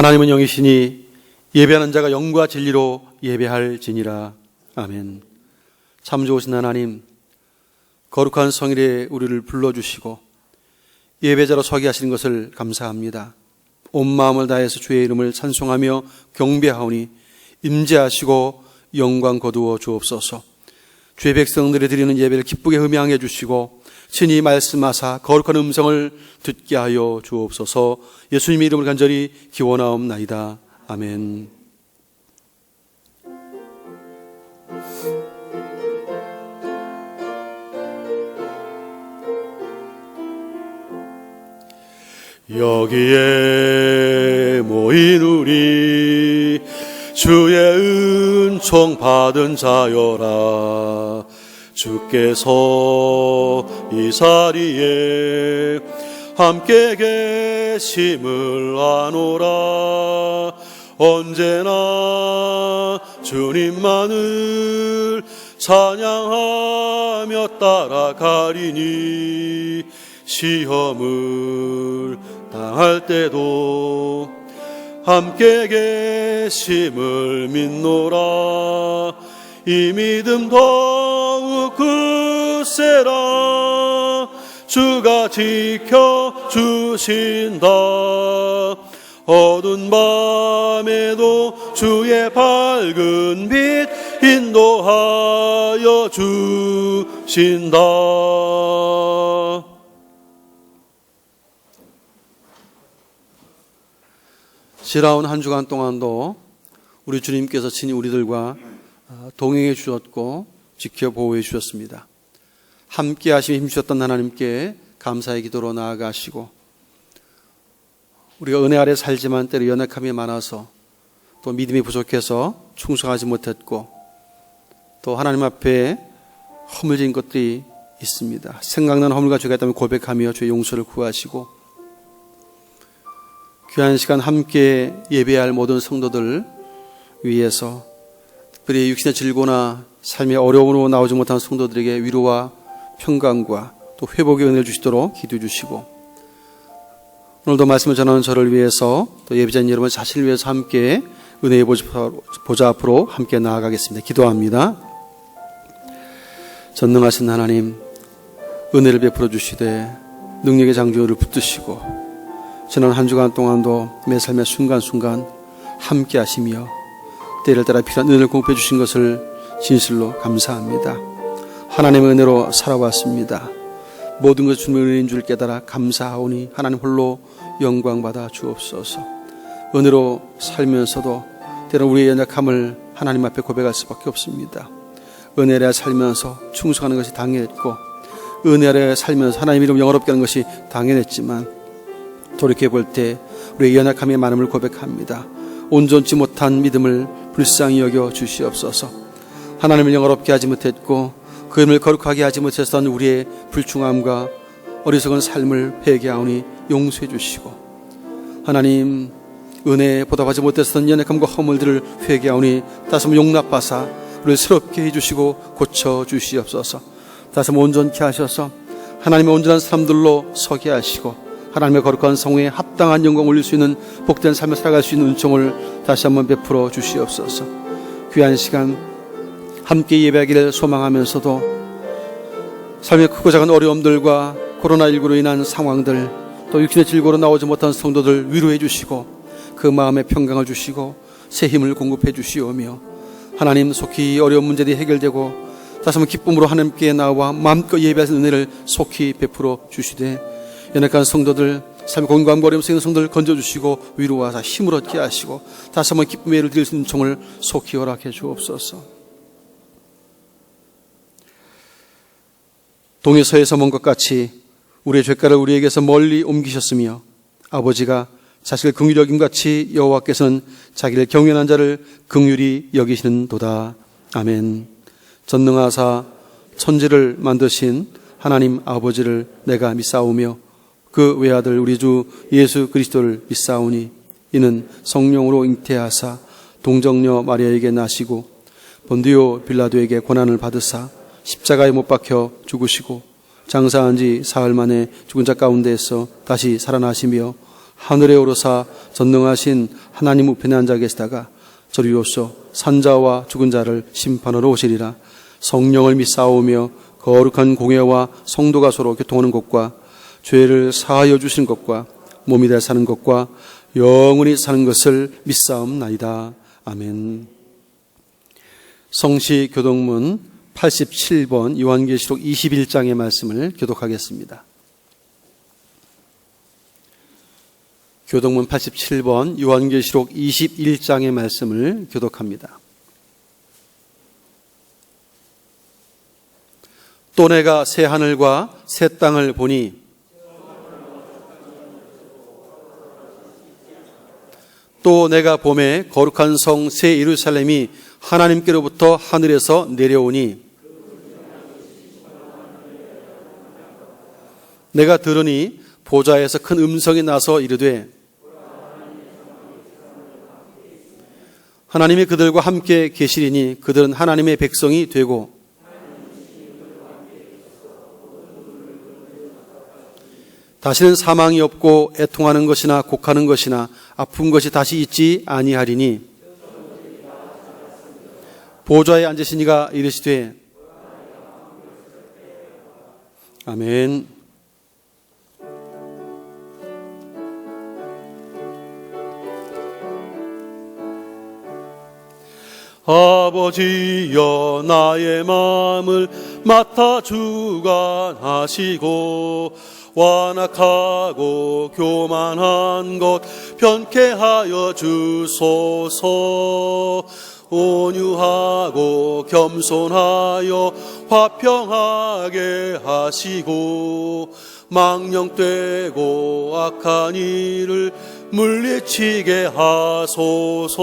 하나님은 영이시니 예배하는 자가 영과 진리로 예배할지니라. 아멘. 참 좋으신 하나님, 거룩한 성일에 우리를 불러주시고 예배자로 서게 하시는 것을 감사합니다. 온 마음을 다해서 주의 이름을 찬송하며 경배하오니 임재하시고 영광 거두어 주옵소서. 주의 백성들이 드리는 예배를 기쁘게 음향해 주시고 친히 말씀하사 거룩한 음성을 듣게 하여 주옵소서. 예수님의 이름을 간절히 기원하옵나이다. 아멘. 여기에 모인 우리 주의 은총 받은 자여라. 주께서 이 자리에 함께 계심을 아노라. 언제나 주님만을 찬양하며 따라가리니 시험을 당할 때도 함께 계심을 믿노라. 이 믿음 더욱 굳세라. 주가 지켜주신다. 어두운 밤에도 주의 밝은 빛 인도하여 주신다. 지나온 한 주간 동안도 우리 주님께서 친히 우리들과 동행해 주셨고 지켜 보호해 주셨습니다. 함께 하시며 힘주셨던 하나님께 감사의 기도로 나아가시고, 우리가 은혜 아래 살지만 때로 연약함이 많아서 또 믿음이 부족해서 충성하지 못했고 또 하나님 앞에 허물진 것들이 있습니다. 생각나는 허물과 죄가 있다면 고백하며 주의 용서를 구하시고, 귀한 시간 함께 예배할 모든 성도들 위해서, 특별히 육신의 질고나 삶의 어려움으로 나오지 못한 성도들에게 위로와 평강과 또 회복의 은혜를 주시도록 기도해 주시고, 오늘도 말씀을 전하는 저를 위해서 또 예배자인 여러분 자신을 위해서 함께 은혜의 보좌 앞으로 함께 나아가겠습니다. 기도합니다. 전능하신 하나님, 은혜를 베풀어 주시되 능력의 장주를 붙드시고 지난 한 주간 동안도 매 삶의 순간순간 함께 하시며 때를 따라 필요한 은혜를 공급해 주신 것을 진실로 감사합니다. 하나님의 은혜로 살아왔습니다. 모든 것이 주님의 은혜인 줄 깨달아 감사하오니 하나님 홀로 영광받아 주옵소서. 은혜로 살면서도 때로는 우리의 연약함을 하나님 앞에 고백할 수밖에 없습니다. 은혜 아래 살면서 충성하는 것이 당연했고, 은혜 아래 살면서 하나님 이름 영어롭게 하는 것이 당연했지만, 돌이켜볼 때 우리의 연약함의 많음을 고백합니다. 온전치 못한 믿음을 불쌍히 여겨 주시옵소서. 하나님을 영어롭게 하지 못했고 그 이름을 거룩하게 하지 못했던 우리의 불충함과 어리석은 삶을 회개하오니 용서해 주시고, 하나님 은혜에 보답하지 못했던 연약함과 허물들을 회개하오니 다시 한번 용납하사 우리를 새롭게 해주시고 고쳐 주시옵소서. 다시 한번 온전케 하셔서 하나님의 온전한 사람들로 서게 하시고 하나님의 거룩한 성에 합당한 영광을 올릴 수 있는 복된 삶을 살아갈 수 있는 은총을 다시 한번 베풀어 주시옵소서. 귀한 시간 함께 예배하기를 소망하면서도 삶의 크고 작은 어려움들과 코로나19로 인한 상황들, 또 육신의 질고로 나오지 못한 성도들 위로해 주시고 그 마음에 평강을 주시고 새 힘을 공급해 주시오며, 하나님 속히 어려운 문제들이 해결되고 다시 한번 기쁨으로 하나님께 나와 마음껏 예배하는 은혜를 속히 베풀어 주시되, 연약한 성도들, 삶의 공감과 어려움 속에 있는 성도들 건져주시고 위로하사 힘을 얻게 하시고 다시 한번 기쁨의 예를 드릴 수 있는 총을 속히 허락해 주옵소서. 동에서에서 먼 것 같이 우리의 죄가를 우리에게서 멀리 옮기셨으며, 아버지가 자식을 긍휼히 여김같이 여호와께서는 자기를 경외하는 자를 긍휼히 여기시는 도다. 아멘. 전능하사 천지를 만드신 하나님 아버지를 내가 믿사오며 그 외아들 우리 주 예수 그리스도를 믿사오니, 이는 성령으로 잉태하사 동정녀 마리아에게 나시고 본디오 빌라도에게 고난을 받으사 십자가에 못 박혀 죽으시고 장사한 지 사흘 만에 죽은 자 가운데에서 다시 살아나시며 하늘에 오르사 전능하신 하나님 우편에 앉아 계시다가 저리로서 산자와 죽은 자를 심판하러 오시리라. 성령을 믿사오며 거룩한 공회와 성도가 서로 교통하는 것과 죄를 사하여 주신 것과 몸이 되어 사는 것과 영원히 사는 것을 믿사옵나이다. 아멘. 성시 교독문 87번 요한계시록 21장의 말씀을 교독하겠습니다. 교독문 87번 요한계시록 21장의 말씀을 교독합니다. 또 내가 새 하늘과 새 땅을 보니 또 내가 봄에 거룩한 성 새 예루살렘이 하나님께로부터 하늘에서 내려오니 내가 들으니 보좌에서 큰 음성이 나서 이르되 하나님이 그들과 함께 계시리니 그들은 하나님의 백성이 되고 다시는 사망이 없고 애통하는 것이나 곡하는 것이나 아픈 것이 다시 있지 아니하리니 보좌에 앉으신 이가 이르시되 아멘. 아버지여 나의 마음을 맡아 주관하시고 완악하고 교만한 것 변케 하여 주소서. 온유하고 겸손하여 화평하게 하시고 망령되고 악한 일을 물리치게 하소서.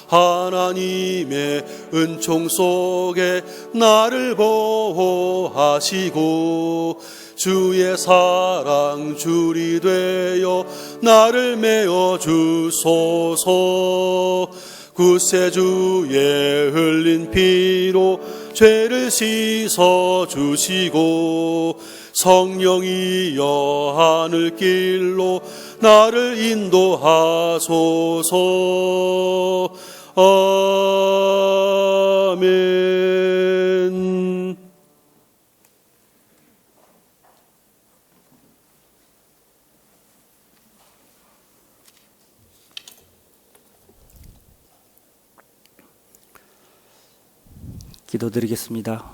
하나님의 은총 속에 나를 보호하시고 주의 사랑 줄이 되어 나를 메어 주소서. 구세주의 흘린 피로 죄를 씻어 주시고 성령이여 하늘길로 나를 인도하소서. 아멘. 기도드리겠습니다.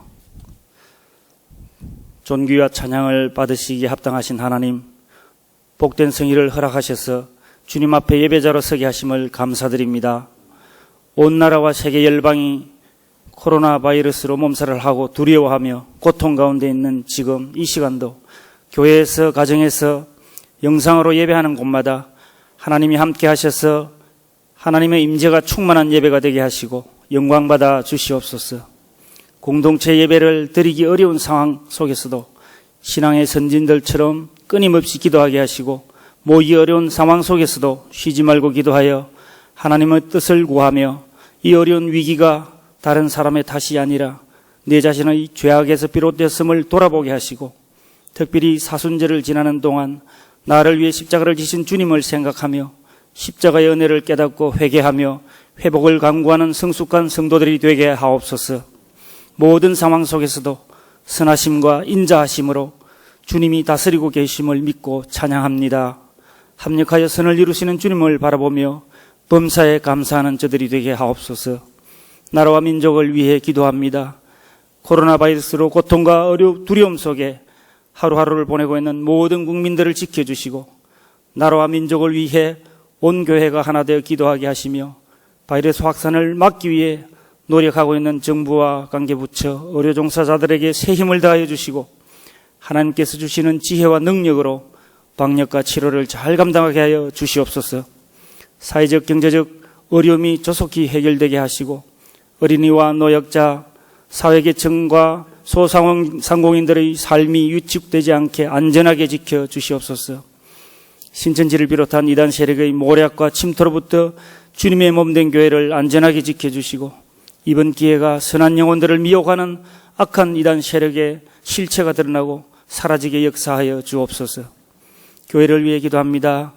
존귀와 찬양을 받으시기에 합당하신 하나님, 복된 성의를 허락하셔서 주님 앞에 예배자로 서게 하심을 감사드립니다. 온 나라와 세계 열방이 코로나 바이러스로 몸살을 하고 두려워하며 고통 가운데 있는 지금 이 시간도 교회에서 가정에서 영상으로 예배하는 곳마다 하나님이 함께 하셔서 하나님의 임재가 충만한 예배가 되게 하시고 영광받아 주시옵소서. 공동체 예배를 드리기 어려운 상황 속에서도 신앙의 선진들처럼 끊임없이 기도하게 하시고 모이기 어려운 상황 속에서도 쉬지 말고 기도하여 하나님의 뜻을 구하며 이 어려운 위기가 다른 사람의 탓이 아니라 내 자신의 죄악에서 비롯되었음을 돌아보게 하시고 특별히 사순절을 지나는 동안 나를 위해 십자가를 지신 주님을 생각하며 십자가의 은혜를 깨닫고 회개하며 회복을 강구하는 성숙한 성도들이 되게 하옵소서. 모든 상황 속에서도 선하심과 인자하심으로 주님이 다스리고 계심을 믿고 찬양합니다. 합력하여 선을 이루시는 주님을 바라보며 범사에 감사하는 저들이 되게 하옵소서. 나라와 민족을 위해 기도합니다. 코로나 바이러스로 고통과 두려움 속에 하루하루를 보내고 있는 모든 국민들을 지켜주시고 나라와 민족을 위해 온 교회가 하나 되어 기도하게 하시며 바이러스 확산을 막기 위해 노력하고 있는 정부와 관계부처, 의료 종사자들에게 새 힘을 다하여 주시고 하나님께서 주시는 지혜와 능력으로 방역과 치료를 잘 감당하게 하여 주시옵소서. 사회적, 경제적 어려움이 조속히 해결되게 하시고 어린이와 노약자, 사회계층과 소상공인들의 삶이 위축되지 않게 안전하게 지켜 주시옵소서. 신천지를 비롯한 이단 세력의 모략과 침토로부터 주님의 몸된 교회를 안전하게 지켜주시고 이번 기회가 선한 영혼들을 미혹하는 악한 이단 세력의 실체가 드러나고 사라지게 역사하여 주옵소서. 교회를 위해 기도합니다.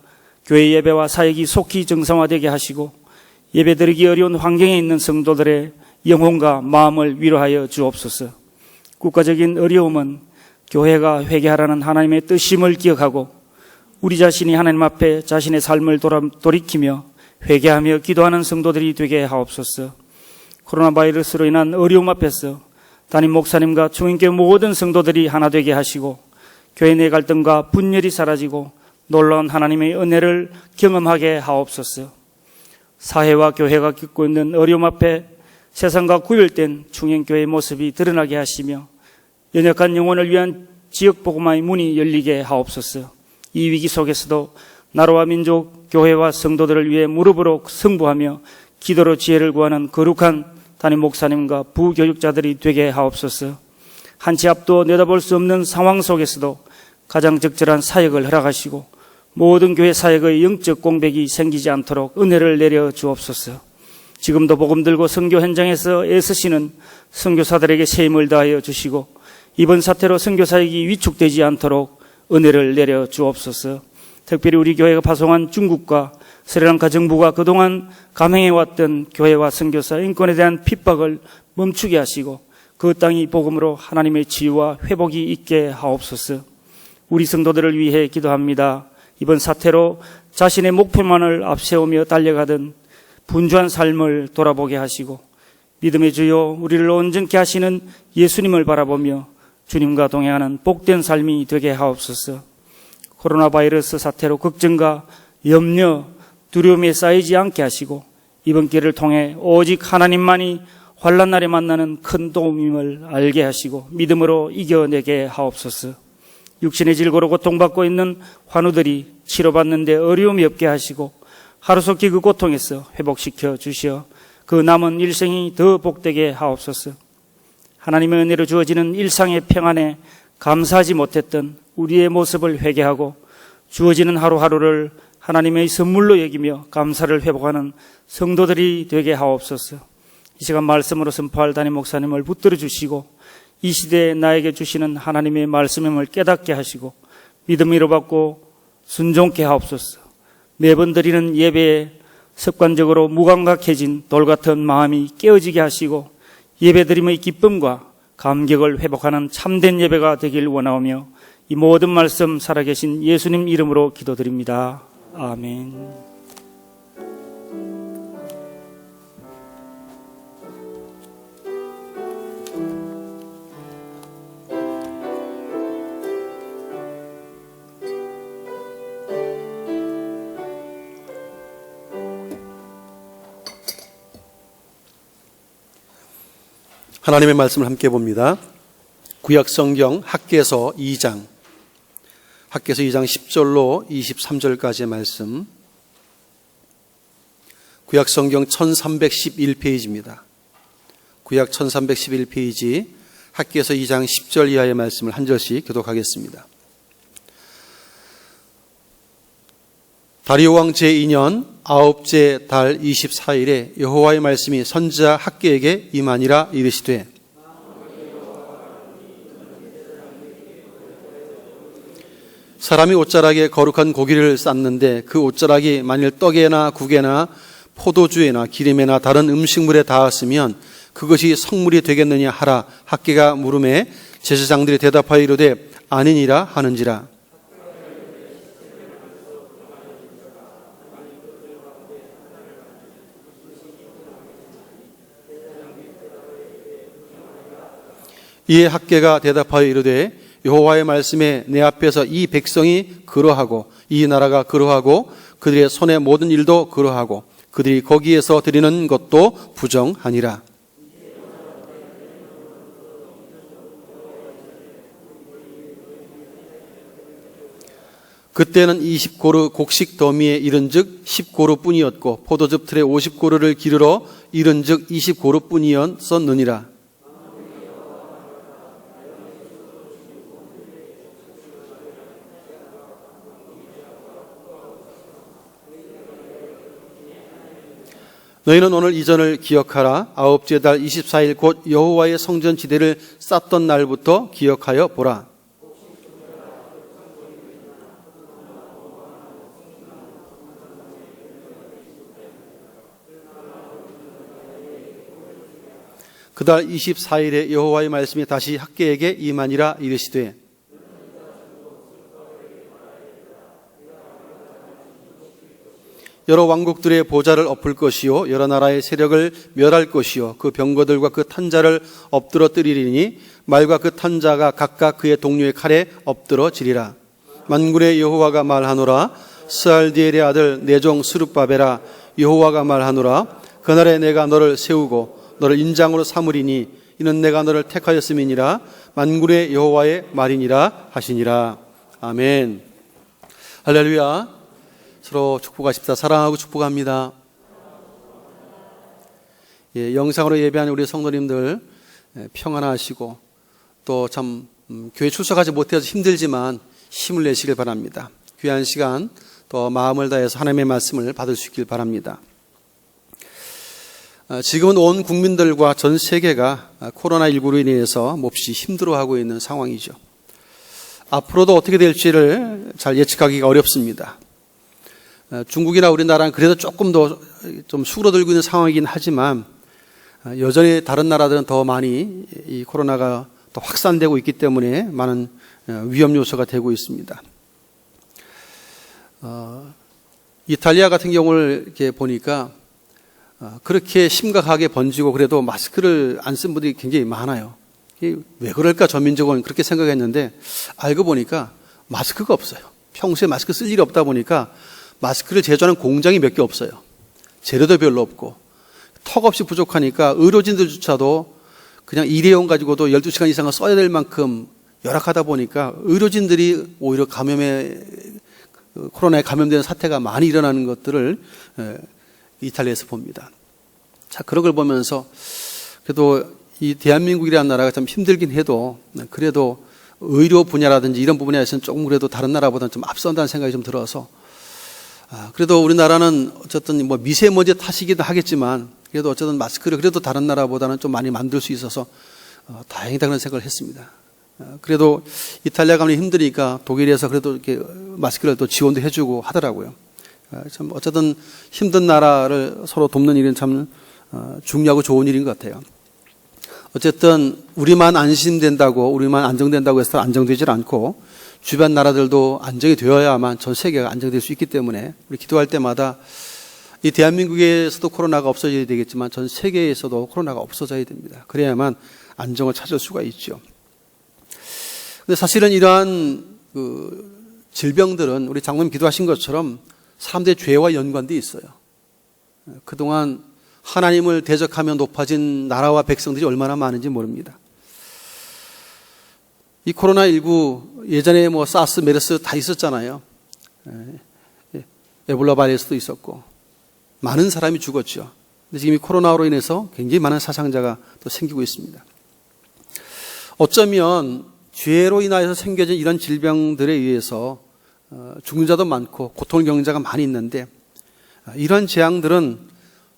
교회 예배와 사역이 속히 정상화되게 하시고 예배드리기 어려운 환경에 있는 성도들의 영혼과 마음을 위로하여 주옵소서. 국가적인 어려움은 교회가 회개하라는 하나님의 뜻임을 기억하고 우리 자신이 하나님 앞에 자신의 삶을 돌이키며 회개하며 기도하는 성도들이 되게 하옵소서. 코로나 바이러스로 인한 어려움 앞에서 담임 목사님과 중인교회 모든 성도들이 하나 되게 하시고 교회 내 갈등과 분열이 사라지고 놀라운 하나님의 은혜를 경험하게 하옵소서. 사회와 교회가 겪고 있는 어려움 앞에 세상과 구별된 중행교회의 모습이 드러나게 하시며 연약한 영혼을 위한 지역복음화의 문이 열리게 하옵소서. 이 위기 속에서도 나라와 민족, 교회와 성도들을 위해 무릎으로 승부하며 기도로 지혜를 구하는 거룩한 담임 목사님과 부교육자들이 되게 하옵소서. 한 치 앞도 내다볼 수 없는 상황 속에서도 가장 적절한 사역을 허락하시고 모든 교회 사역의 영적 공백이 생기지 않도록 은혜를 내려 주옵소서. 지금도 복음 들고 선교 현장에서 애쓰시는 선교사들에게 새 힘을 다하여 주시고 이번 사태로 선교 사역이 위축되지 않도록 은혜를 내려 주옵소서. 특별히 우리 교회가 파송한 중국과 스리랑카 정부가 그동안 감행해왔던 교회와 선교사 인권에 대한 핍박을 멈추게 하시고 그 땅이 복음으로 하나님의 치유와 회복이 있게 하옵소서. 우리 성도들을 위해 기도합니다. 이번 사태로 자신의 목표만을 앞세우며 달려가던 분주한 삶을 돌아보게 하시고 믿음의 주요 우리를 온전케 하시는 예수님을 바라보며 주님과 동행하는 복된 삶이 되게 하옵소서. 코로나 바이러스 사태로 걱정과 염려, 두려움에 쌓이지 않게 하시고 이번 기회를 통해 오직 하나님만이 환난 날에 만나는 큰 도움임을 알게 하시고 믿음으로 이겨내게 하옵소서. 육신의 질고로 고통받고 있는 환우들이 치료받는 데 어려움이 없게 하시고 하루속히 그 고통에서 회복시켜 주시어 그 남은 일생이 더 복되게 하옵소서. 하나님의 은혜로 주어지는 일상의 평안에 감사하지 못했던 우리의 모습을 회개하고 주어지는 하루하루를 하나님의 선물로 여기며 감사를 회복하는 성도들이 되게 하옵소서. 이 시간 말씀으로 선포할 담임 목사님을 붙들어 주시고 이 시대에 나에게 주시는 하나님의 말씀임을 깨닫게 하시고 믿음 위로받고 순종케 하옵소서. 매번 드리는 예배에 습관적으로 무감각해진 돌같은 마음이 깨어지게 하시고 예배드림의 기쁨과 감격을 회복하는 참된 예배가 되길 원하오며 이 모든 말씀 살아계신 예수님 이름으로 기도드립니다. 아멘. 하나님의 말씀을 함께 봅니다. 구약성경 학개서 2장 10절로 23절까지의 말씀, 구약성경 1311페이지입니다. 구약 1311페이지 학개서 2장 10절 이하의 말씀을 한 절씩 교독하겠습니다. 다리오 왕 제2년 9째 달 24일에 여호와의 말씀이 선지자 학개에게 임하니라. 이르시되 사람이 옷자락에 거룩한 고기를 쌓는데 그 옷자락이 만일 떡에나 국에나 포도주에나 기름에나 다른 음식물에 닿았으면 그것이 성물이 되겠느냐 하라. 학개가 물음에 제사장들이 대답하여 이르되 아니니라 하는지라. 이에 학개가 대답하여 이르되 여호와의 말씀에 내 앞에서 이 백성이 그러하고 이 나라가 그러하고 그들의 손의 모든 일도 그러하고 그들이 거기에서 드리는 것도 부정하니라. 그때는 20고루 곡식 더미에 이른즉 10고루 뿐이었고 포도즙 틀에 50고루를 기르러 이른즉 20고루 뿐이었느니라. 너희는 오늘 이전을 기억하라. 9째 달 24일 곧 여호와의 성전 지대를 쌓던 날부터 기억하여 보라. 그달 24일에 여호와의 말씀이 다시 학개에게 임하니라 이르시되 여러 왕국들의 보좌를 엎을 것이요 여러 나라의 세력을 멸할 것이요 그 병거들과 그 탄자를 엎드러뜨리리니 말과 그 탄자가 각각 그의 동료의 칼에 엎드러지리라. 만군의 여호와가 말하노라. 스알디엘의 아들 내 종 스룹바벨아, 여호와가 말하노라. 그날에 내가 너를 세우고 너를 인장으로 삼으리니 이는 내가 너를 택하였음이니라. 만군의 여호와의 말이니라 하시니라. 아멘. 할렐루야. 서로 축복하십시다. 사랑하고 축복합니다. 예, 영상으로 예배하는 우리 성도님들 평안하시고 또 참 교회 출석하지 못해서 힘들지만 힘을 내시길 바랍니다. 귀한 시간 또 마음을 다해서 하나님의 말씀을 받을 수 있길 바랍니다. 지금은 온 국민들과 전 세계가 코로나19로 인해서 몹시 힘들어하고 있는 상황이죠. 앞으로도 어떻게 될지를 잘 예측하기가 어렵습니다. 중국이나 우리나라는 그래도 조금 더 좀 수그러들고 있는 상황이긴 하지만 여전히 다른 나라들은 더 많이 이 코로나가 더 확산되고 있기 때문에 많은 위험 요소가 되고 있습니다. 이탈리아 같은 경우를 이렇게 보니까 그렇게 심각하게 번지고 그래도 마스크를 안 쓴 분들이 굉장히 많아요. 왜 그럴까 전민족은 그렇게 생각했는데 알고 보니까 마스크가 없어요. 평소에 마스크 쓸 일이 없다 보니까 마스크를 제조하는 공장이 몇 개 없어요. 재료도 별로 없고 턱없이 부족하니까 의료진들조차도 그냥 일회용 가지고도 12시간 이상을 써야 될 만큼 열악하다 보니까 의료진들이 오히려 코로나에 감염되는 사태가 많이 일어나는 것들을 이탈리아에서 봅니다. 자, 그런 걸 보면서 그래도 이 대한민국이라는 나라가 참 힘들긴 해도 그래도 의료 분야라든지 이런 부분에서는 조금 그래도 다른 나라보다는 좀 앞선다는 생각이 좀 들어서 그래도 우리나라는 어쨌든 뭐 미세먼지 탓이기도 하겠지만 그래도 어쨌든 마스크를 그래도 다른 나라보다는 좀 많이 만들 수 있어서 다행이다 그런 생각을 했습니다. 그래도 이탈리아 가면 힘드니까 독일에서 그래도 이렇게 마스크를 또 지원도 해주고 하더라고요. 참 어쨌든 힘든 나라를 서로 돕는 일은 참 중요하고 좋은 일인 것 같아요. 어쨌든 우리만 안심된다고 우리만 안정된다고 해서 안정되질 않고 주변 나라들도 안정이 되어야만 전 세계가 안정될 수 있기 때문에 우리 기도할 때마다 이 대한민국에서도 코로나가 없어져야 되겠지만 전 세계에서도 코로나가 없어져야 됩니다. 그래야만 안정을 찾을 수가 있죠. 근데 사실은 이러한 질병들은 우리 장로님 기도하신 것처럼 사람들의 죄와 연관돼 있어요. 그동안 하나님을 대적하며 높아진 나라와 백성들이 얼마나 많은지 모릅니다. 이 코로나19 예전에 뭐 사스, 메르스 다 있었잖아요. 에볼라 바이러스도 있었고 많은 사람이 죽었죠. 근데 지금 이 코로나로 인해서 굉장히 많은 사상자가 또 생기고 있습니다. 어쩌면 죄로 인하여서 생겨진 이런 질병들에 의해서 죽는 자도 많고 고통을 겪는 자가 많이 있는데 이런 재앙들은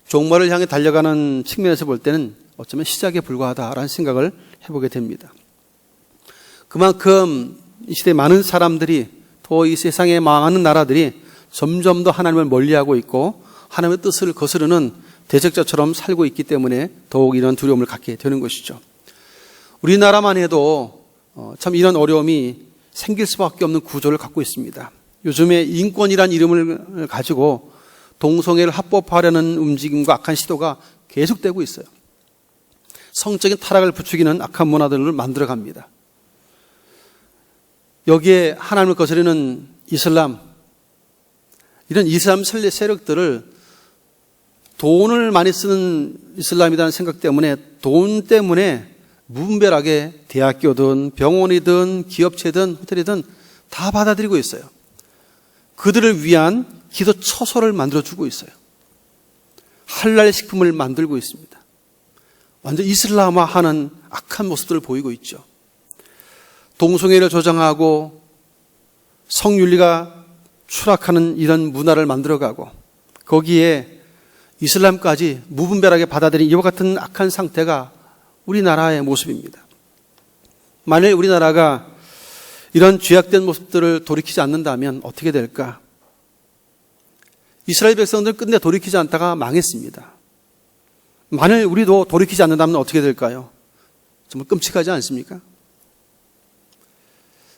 종말을 향해 달려가는 측면에서 볼 때는 어쩌면 시작에 불과하다라는 생각을 해보게 됩니다. 그만큼 이 시대에 많은 사람들이 또 이 세상에 많은 나라들이 점점 더 하나님을 멀리하고 있고 하나님의 뜻을 거스르는 대적자처럼 살고 있기 때문에 더욱 이런 두려움을 갖게 되는 것이죠. 우리나라만 해도 참 이런 어려움이 생길 수밖에 없는 구조를 갖고 있습니다. 요즘에 인권이란 이름을 가지고 동성애를 합법화하려는 움직임과 악한 시도가 계속되고 있어요. 성적인 타락을 부추기는 악한 문화들을 만들어갑니다. 여기에 하나님을 거스르는 이슬람, 이런 이슬람 세력들을 돈을 많이 쓰는 이슬람이라는 생각 때문에 돈 때문에 무분별하게 대학교든 병원이든 기업체든 호텔이든 다 받아들이고 있어요. 그들을 위한 기도 처소를 만들어주고 있어요. 할랄 식품을 만들고 있습니다. 완전 이슬람화하는 악한 모습들을 보이고 있죠. 동성애를 조장하고 성윤리가 추락하는 이런 문화를 만들어가고 거기에 이슬람까지 무분별하게 받아들인 이와 같은 악한 상태가 우리나라의 모습입니다. 만일 우리나라가 이런 죄악된 모습들을 돌이키지 않는다면 어떻게 될까? 이스라엘 백성들 끝내 돌이키지 않다가 망했습니다. 만일 우리도 돌이키지 않는다면 어떻게 될까요? 정말 끔찍하지 않습니까?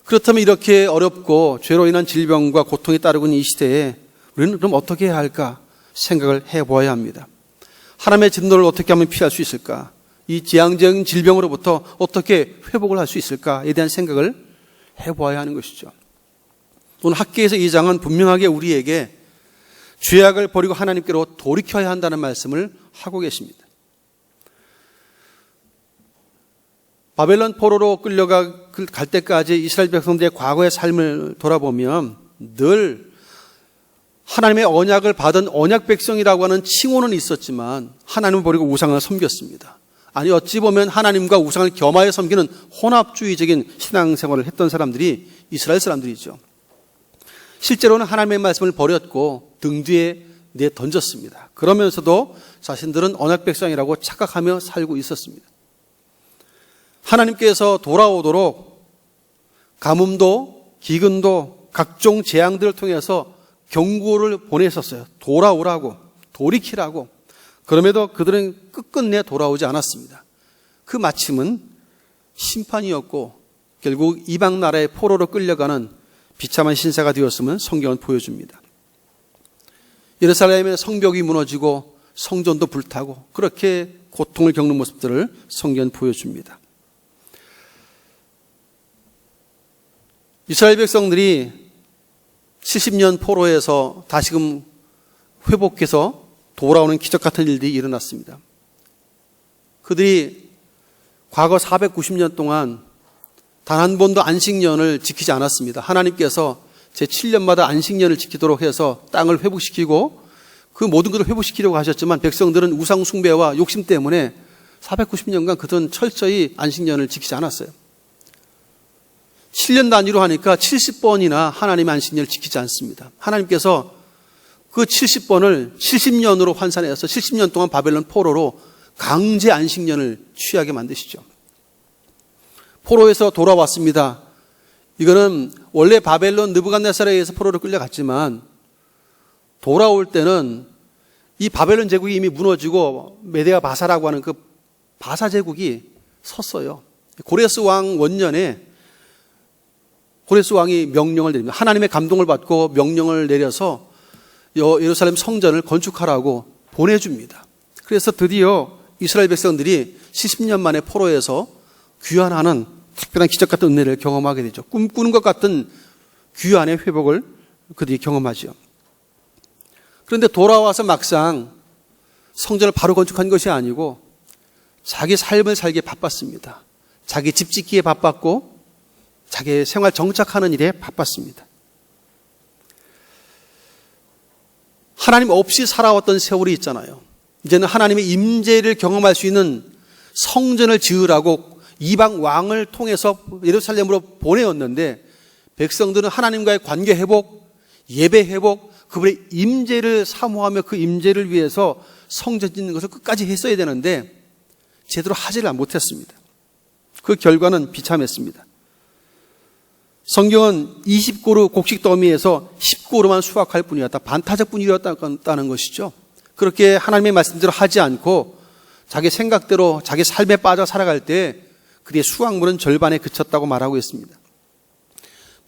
그렇다면 이렇게 어렵고 죄로 인한 질병과 고통이 따르고 있는 이 시대에 우리는 그럼 어떻게 해야 할까 생각을 해보아야 합니다. 하나님의 진노를 어떻게 하면 피할 수 있을까? 이 재앙적인 질병으로부터 어떻게 회복을 할 수 있을까에 대한 생각을 해보아야 하는 것이죠. 오늘 학계에서 이 장은 분명하게 우리에게 죄악을 버리고 하나님께로 돌이켜야 한다는 말씀을 하고 계십니다. 바벨론 포로로 끌려갈 때까지 이스라엘 백성들의 과거의 삶을 돌아보면 늘 하나님의 언약을 받은 언약 백성이라고 하는 칭호는 있었지만 하나님을 버리고 우상을 섬겼습니다. 아니 어찌 보면 하나님과 우상을 겸하여 섬기는 혼합주의적인 신앙생활을 했던 사람들이 이스라엘 사람들이죠. 실제로는 하나님의 말씀을 버렸고 등 뒤에 내던졌습니다. 그러면서도 자신들은 언약 백성이라고 착각하며 살고 있었습니다. 하나님께서 돌아오도록 가뭄도 기근도 각종 재앙들을 통해서 경고를 보내셨어요. 돌아오라고, 돌이키라고. 그럼에도 그들은 끝끝내 돌아오지 않았습니다. 그 마침은 심판이었고 결국 이방 나라의 포로로 끌려가는 비참한 신세가 되었음을 성경은 보여줍니다. 예루살렘의 성벽이 무너지고 성전도 불타고 그렇게 고통을 겪는 모습들을 성경은 보여줍니다. 이스라엘 백성들이 70년 포로에서 다시금 회복해서 돌아오는 기적 같은 일들이 일어났습니다. 그들이 과거 490년 동안 단 한 번도 안식년을 지키지 않았습니다. 하나님께서 제7년마다 안식년을 지키도록 해서 땅을 회복시키고 그 모든 것을 회복시키려고 하셨지만 백성들은 우상 숭배와 욕심 때문에 490년간 그들은 철저히 안식년을 지키지 않았어요. 7년 단위로 하니까 70번이나 하나님의 안식년을 지키지 않습니다. 하나님께서 그 70번을 70년으로 환산해서 70년 동안 바벨론 포로로 강제 안식년을 취하게 만드시죠. 포로에서 돌아왔습니다. 이거는 원래 바벨론 느부갓네살에 의해서 포로로 끌려갔지만 돌아올 때는 이 바벨론 제국이 이미 무너지고 메데아 바사라고 하는 그 바사 제국이 섰어요. 고레스 왕 원년에 고레스 왕이 명령을 내립니다. 하나님의 감동을 받고 명령을 내려서 예루살렘 성전을 건축하라고 보내줍니다. 그래서 드디어 이스라엘 백성들이 70년 만에 포로에서 귀환하는 특별한 기적 같은 은혜를 경험하게 되죠. 꿈꾸는 것 같은 귀환의 회복을 그들이 경험하죠. 그런데 돌아와서 막상 성전을 바로 건축한 것이 아니고 자기 삶을 살기에 바빴습니다. 자기 집 짓기에 바빴고 자기의 생활 정착하는 일에 바빴습니다. 하나님 없이 살아왔던 세월이 있잖아요. 이제는 하나님의 임재를 경험할 수 있는 성전을 지으라고 이방 왕을 통해서 예루살렘으로 보내었는데 백성들은 하나님과의 관계 회복, 예배 회복, 그분의 임재를 사모하며 그 임재를 위해서 성전 짓는 것을 끝까지 했어야 되는데 제대로 하지를 못했습니다. 그 결과는 비참했습니다. 성경은 20고루 곡식 더미에서 10고루만 수확할 뿐이었다. 반타작 뿐이었다는 것이죠. 그렇게 하나님의 말씀대로 하지 않고 자기 생각대로 자기 삶에 빠져 살아갈 때 그의 수확물은 절반에 그쳤다고 말하고 있습니다.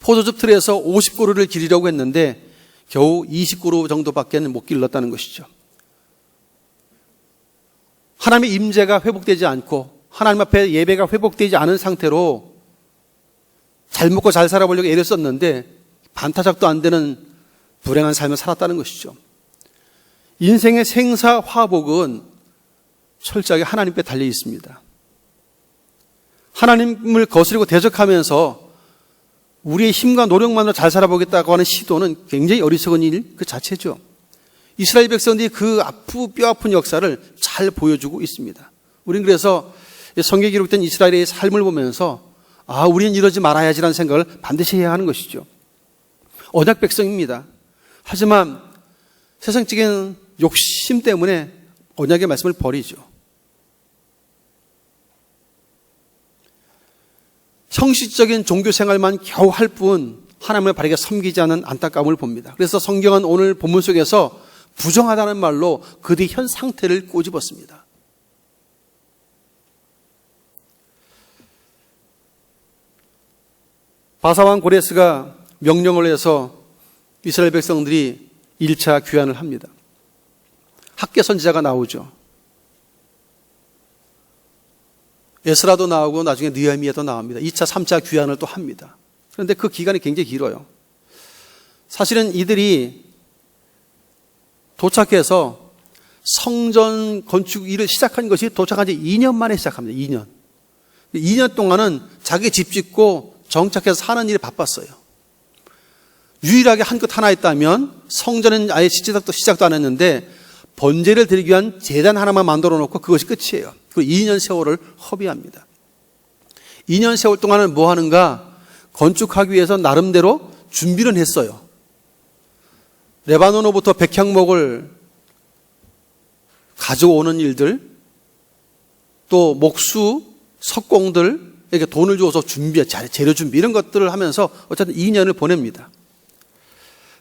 포도즙 틀에서 50고루를 기르려고 했는데 겨우 20고루 정도밖에 못 길렀다는 것이죠. 하나님의 임재가 회복되지 않고 하나님 앞에 예배가 회복되지 않은 상태로 잘 먹고 잘 살아보려고 애를 썼는데 반타작도 안 되는 불행한 삶을 살았다는 것이죠. 인생의 생사화복은 철저하게 하나님께 달려 있습니다. 하나님을 거스르고 대적하면서 우리의 힘과 노력만으로 잘 살아보겠다고 하는 시도는 굉장히 어리석은 일 그 자체죠. 이스라엘 백성들이 그 뼈 아픈 역사를 잘 보여주고 있습니다. 우리는 그래서 성경에 기록된 이스라엘의 삶을 보면서 우리는 이러지 말아야지라는 생각을 반드시 해야 하는 것이죠. 언약 백성입니다. 하지만 세상적인 욕심 때문에 언약의 말씀을 버리죠. 형식적인 종교 생활만 겨우 할 뿐 하나님을 바르게 섬기지 않은 안타까움을 봅니다. 그래서 성경은 오늘 본문 속에서 부정하다는 말로 그들의 현 상태를 꼬집었습니다. 바사왕 고레스가 명령을 해서 이스라엘 백성들이 1차 귀환을 합니다. 학계 선지자가 나오죠. 에스라도 나오고 나중에 느헤미야도 나옵니다. 2차, 3차 귀환을 또 합니다. 그런데 그 기간이 굉장히 길어요. 사실은 이들이 도착해서 성전 건축 일을 시작한 것이 도착한 지 2년 만에 시작합니다. 2년. 2년 동안은 자기 집 짓고 정착해서 사는 일에 바빴어요. 유일하게 한 것 하나 있다면 성전은 아예 시작도 안 했는데 번제를 드리기 위한 제단 하나만 만들어 놓고 그것이 끝이에요. 그리고 2년 세월을 허비합니다. 2년 세월 동안은 뭐 하는가? 건축하기 위해서 나름대로 준비는 했어요. 레바논으로부터 백향목을 가져오는 일들, 또 목수, 석공들에게 돈을 주어서 재료 준비 이런 것들을 하면서 어쨌든 2년을 보냅니다.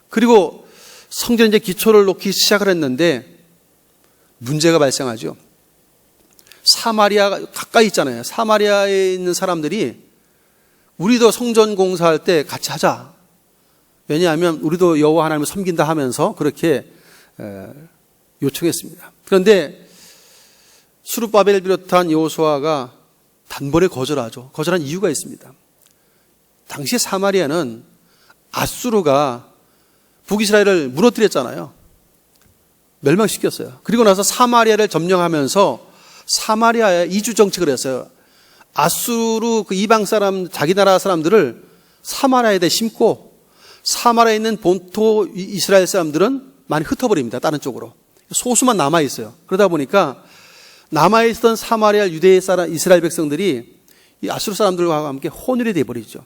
그리고 성전에 이제 기초를 놓기 시작을 했는데 문제가 발생하죠. 사마리아 가까이 있잖아요. 사마리아에 있는 사람들이 우리도 성전 공사할 때 같이 하자. 왜냐하면 우리도 여호와 하나님을 섬긴다 하면서 그렇게 요청했습니다. 그런데 스룹바벨을 비롯한 여호수아가 단번에 거절하죠. 거절한 이유가 있습니다. 당시 사마리아는 아수르가 북이스라엘을 무너뜨렸잖아요. 멸망시켰어요. 그리고 나서 사마리아를 점령하면서 사마리아에 이주 정책을 했어요. 아수르 그 이방 사람, 자기 나라 사람들을 사마리아에 심고 사마리아에 있는 본토 이스라엘 사람들은 많이 흩어버립니다. 다른 쪽으로. 소수만 남아있어요. 그러다 보니까 남아있던 사마리아 유대 이스라엘 백성들이 이 아수르 사람들과 함께 혼혈이 되어버리죠.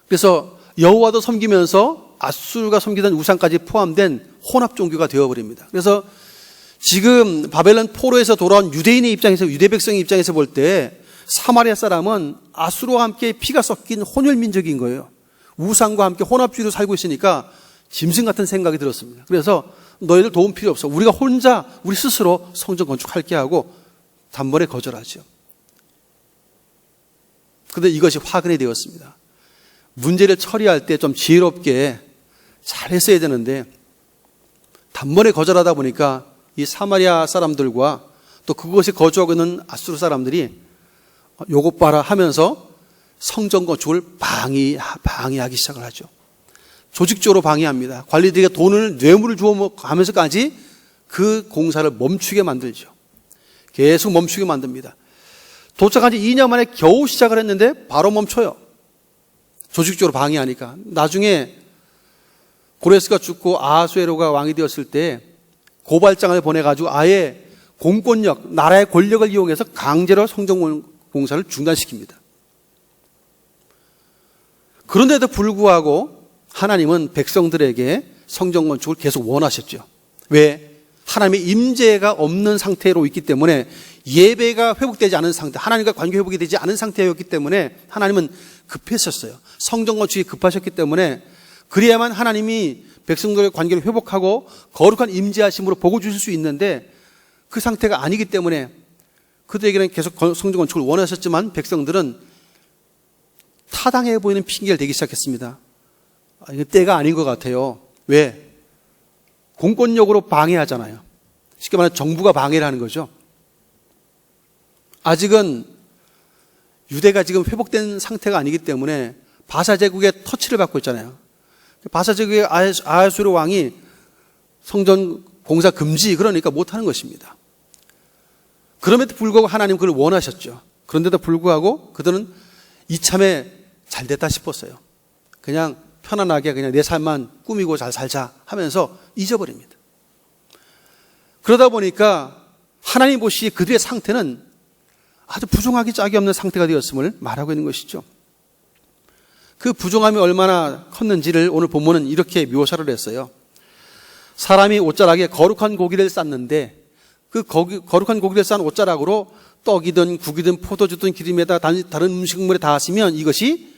그래서 여호와도 섬기면서 아수르가 섬기던 우상까지 포함된 혼합 종교가 되어버립니다. 그래서 지금 바벨론 포로에서 돌아온 유대인의 입장에서, 유대 백성의 입장에서 볼 때 사마리아 사람은 아수르와 함께 피가 섞인 혼혈 민족인 거예요. 우상과 함께 혼합주의로 살고 있으니까 짐승 같은 생각이 들었습니다. 그래서 너희들 도움 필요 없어. 우리가 혼자 우리 스스로 성전 건축할게 하고 단번에 거절하죠. 그런데 이것이 화근이 되었습니다. 문제를 처리할 때 좀 지혜롭게 잘 했어야 되는데 단번에 거절하다 보니까 이 사마리아 사람들과 또 그곳에 거주하고 있는 아수르 사람들이 요것 봐라 하면서 성전 건축을 방해하기 시작을 하죠. 조직적으로 방해합니다. 관리들에게 돈을, 뇌물을 주어 가면서까지 그 공사를 멈추게 만들죠. 계속 멈추게 만듭니다. 도착한 지 2년 만에 겨우 시작을 했는데 바로 멈춰요. 조직적으로 방해하니까. 나중에 고레스가 죽고 아하수에로가 왕이 되었을 때 고발장을 보내가지고 아예 공권력, 나라의 권력을 이용해서 강제로 성전 공사를 중단시킵니다. 그런데도 불구하고 하나님은 백성들에게 성전 건축을 계속 원하셨죠. 왜? 하나님의 임재가 없는 상태로 있기 때문에, 예배가 회복되지 않은 상태, 하나님과 관계 회복이 되지 않은 상태였기 때문에 하나님은 급했었어요. 성전 건축이 급하셨기 때문에 그래야만 하나님이 백성들의 관계를 회복하고 거룩한 임재하심으로 복을 주실 수 있는데 그 상태가 아니기 때문에 그들에게는 계속 성전 건축을 원하셨지만 백성들은 타당해 보이는 핑계를 대기 시작했습니다. 이거 때가 아닌 것 같아요. 왜? 공권력으로 방해하잖아요. 쉽게 말하면 정부가 방해를 하는 거죠. 아직은 유대가 지금 회복된 상태가 아니기 때문에 바사 제국의 터치를 받고 있잖아요. 바사 제국의 아하수르 왕이 성전 공사 금지, 그러니까 못하는 것입니다. 그럼에도 불구하고 하나님 그걸 원하셨죠. 그런데도 불구하고 그들은 이참에 잘 됐다 싶었어요. 그냥 편안하게 그냥 내 삶만 꾸미고 잘 살자 하면서 잊어버립니다. 그러다 보니까 하나님 보시기에 그들의 상태는 아주 부정하기 짝이 없는 상태가 되었음을 말하고 있는 것이죠. 그 부정함이 얼마나 컸는지를 오늘 본문은 이렇게 묘사를 했어요. 사람이 옷자락에 거룩한 고기를 쌌는데 그 거룩한 고기를 싼 옷자락으로 떡이든 국이든 포도주든 기름에다 다른 음식물에 닿았으면 이것이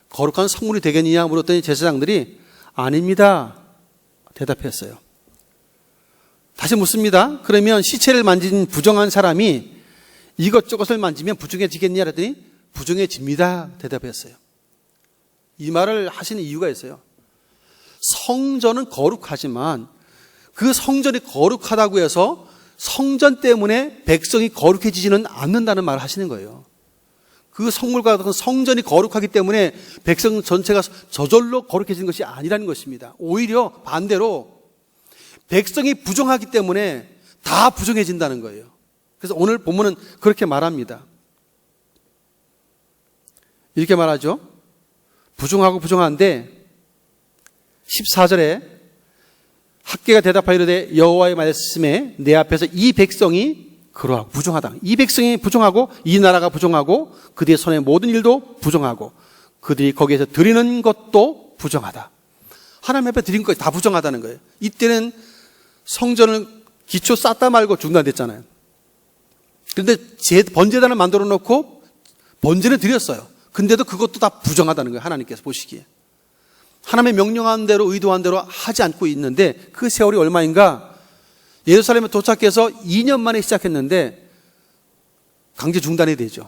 거룩한 성물이 되겠느냐 물었더니 제사장들이 아닙니다 대답했어요. 다시 묻습니다. 그러면 시체를 만진 부정한 사람이 이것저것을 만지면 부정해지겠냐 그랬더니 부정해집니다 대답했어요. 이 말을 하시는 이유가 있어요. 성전은 거룩하지만 그 성전이 거룩하다고 해서 성전 때문에 백성이 거룩해지지는 않는다는 말을 하시는 거예요. 그 성물과 같은 성전이 거룩하기 때문에 백성 전체가 저절로 거룩해지는 것이 아니라는 것입니다. 오히려 반대로 백성이 부정하기 때문에 다 부정해진다는 거예요. 그래서 오늘 본문은 그렇게 말합니다. 이렇게 말하죠. 부정하고 부정한데 14절에 학개가 대답하여 이르되 여호와의 말씀에 내 앞에서 이 백성이 그러하고 부정하다. 이 백성이 부정하고 이 나라가 부정하고 그들의 손의 모든 일도 부정하고 그들이 거기에서 드리는 것도 부정하다. 하나님 앞에 드린 것이 다 부정하다는 거예요. 이때는 성전을 기초 쌓다 말고 중단됐잖아요. 그런데 번제단을 만들어 놓고 번제를 드렸어요. 근데도 그것도 다 부정하다는 거예요. 하나님께서 보시기에. 하나님의 명령한 대로 의도한 대로 하지 않고 있는데 그 세월이 얼마인가? 예루살렘에 도착해서 2년 만에 시작했는데 강제 중단이 되죠.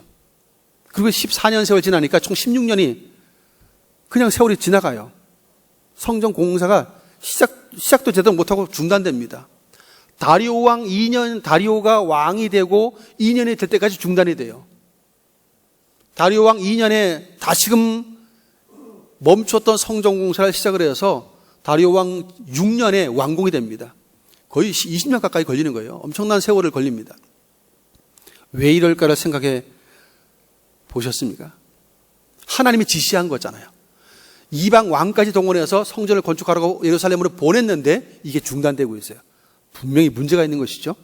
그리고 14년 세월 지나니까 총 16년이 그냥 세월이 지나가요. 성전 공사가 시작도 제대로 못하고 중단됩니다. 다리오가 왕이 되고 2년이 될 때까지 중단이 돼요. 다리오 왕 2년에 다시금 멈췄던 성전 공사를 시작을 해서 다리오 왕 6년에 완공이 됩니다. 거의 20년 가까이 걸리는 거예요. 엄청난 세월을 걸립니다. 왜 이럴까를 생각해 보셨습니까? 하나님이 지시한 거잖아요. 이방 왕까지 동원해서 성전을 건축하라고 예루살렘으로 보냈는데 이게 중단되고 있어요. 분명히 문제가 있는 것이죠.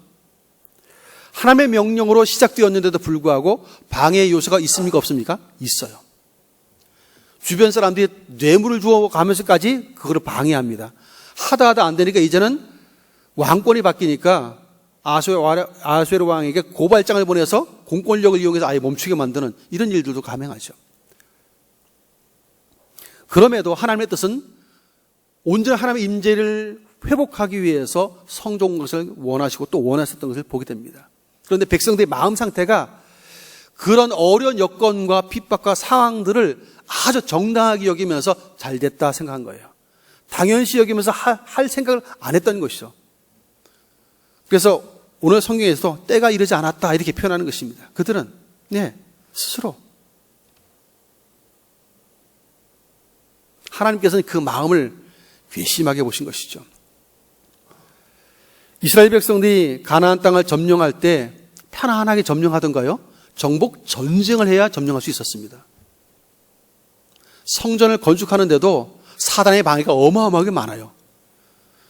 하나님의 명령으로 시작되었는데도 불구하고 방해의 요소가 있습니까? 없습니까? 있어요. 주변 사람들이 뇌물을 주어가면서까지 그걸 방해합니다. 하다 안 되니까 이제는 왕권이 바뀌니까 아수에로 왕에게 고발장을 보내서 공권력을 이용해서 아예 멈추게 만드는 이런 일들도 가능하죠. 그럼에도 하나님의 뜻은 온전한 하나님의 임재를 회복하기 위해서 성전 것을 원하시고 또 원하셨던 것을 보게 됩니다. 그런데 백성들의 마음 상태가 그런 어려운 여건과 핍박과 상황들을 아주 정당하게 여기면서 잘 됐다 생각한 거예요. 당연시 여기면서 할 생각을 안 했던 것이죠. 그래서 오늘 성경에서 때가 이르지 않았다 이렇게 표현하는 것입니다. 그들은 스스로 하나님께서는 그 마음을 괘씸하게 보신 것이죠. 이스라엘 백성들이 가나안 땅을 점령할 때 편안하게 점령하던가요? 정복 전쟁을 해야 점령할 수 있었습니다. 성전을 건축하는데도 사단의 방해가 어마어마하게 많아요.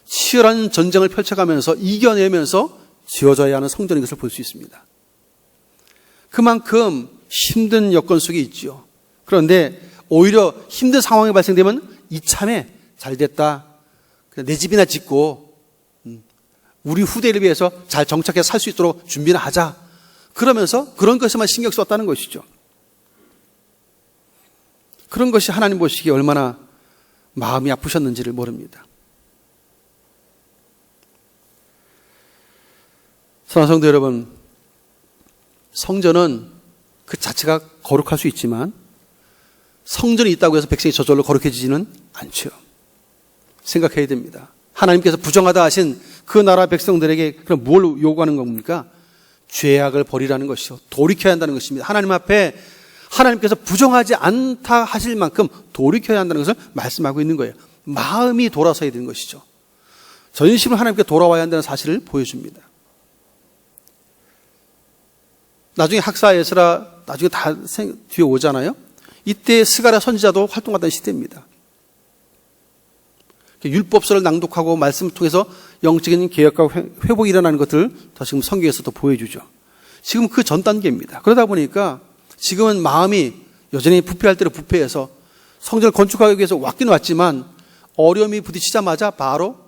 치열한 전쟁을 펼쳐가면서 이겨내면서 지어져야 하는 성전인 것을 볼 수 있습니다. 그만큼 힘든 여건 속에 있죠. 그런데 오히려 힘든 상황이 발생되면 이참에 잘 됐다. 내 집이나 짓고 우리 후대를 위해서 잘 정착해서 살 수 있도록 준비를 하자. 그러면서 그런 것에만 신경 썼다는 것이죠. 그런 것이 하나님 보시기에 얼마나 마음이 아프셨는지를 모릅니다. 사랑하는 성도 여러분, 성전은 그 자체가 거룩할 수 있지만 성전이 있다고 해서 백성이 저절로 거룩해지지는 않죠. 생각해야 됩니다. 하나님께서 부정하다 하신 그 나라 백성들에게 그럼 뭘 요구하는 겁니까? 죄악을 버리라는 것이죠. 돌이켜야 한다는 것입니다. 하나님 앞에 하나님께서 부정하지 않다 하실 만큼 돌이켜야 한다는 것을 말씀하고 있는 거예요. 마음이 돌아서야 되는 것이죠. 전심으로 하나님께 돌아와야 한다는 사실을 보여줍니다. 나중에 학사 에스라 나중에 다 뒤에 오잖아요. 이때 스가랴 선지자도 활동하던 시대입니다. 율법서를 낭독하고 말씀을 통해서 영적인 개혁과 회복이 일어나는 것들을 다시금 성경에서도 보여주죠. 지금 그 전 단계입니다. 그러다 보니까 지금은 마음이 여전히 부패할 대로 부패해서 성전을 건축하기 위해서 왔긴 왔지만 어려움이 부딪히자마자 바로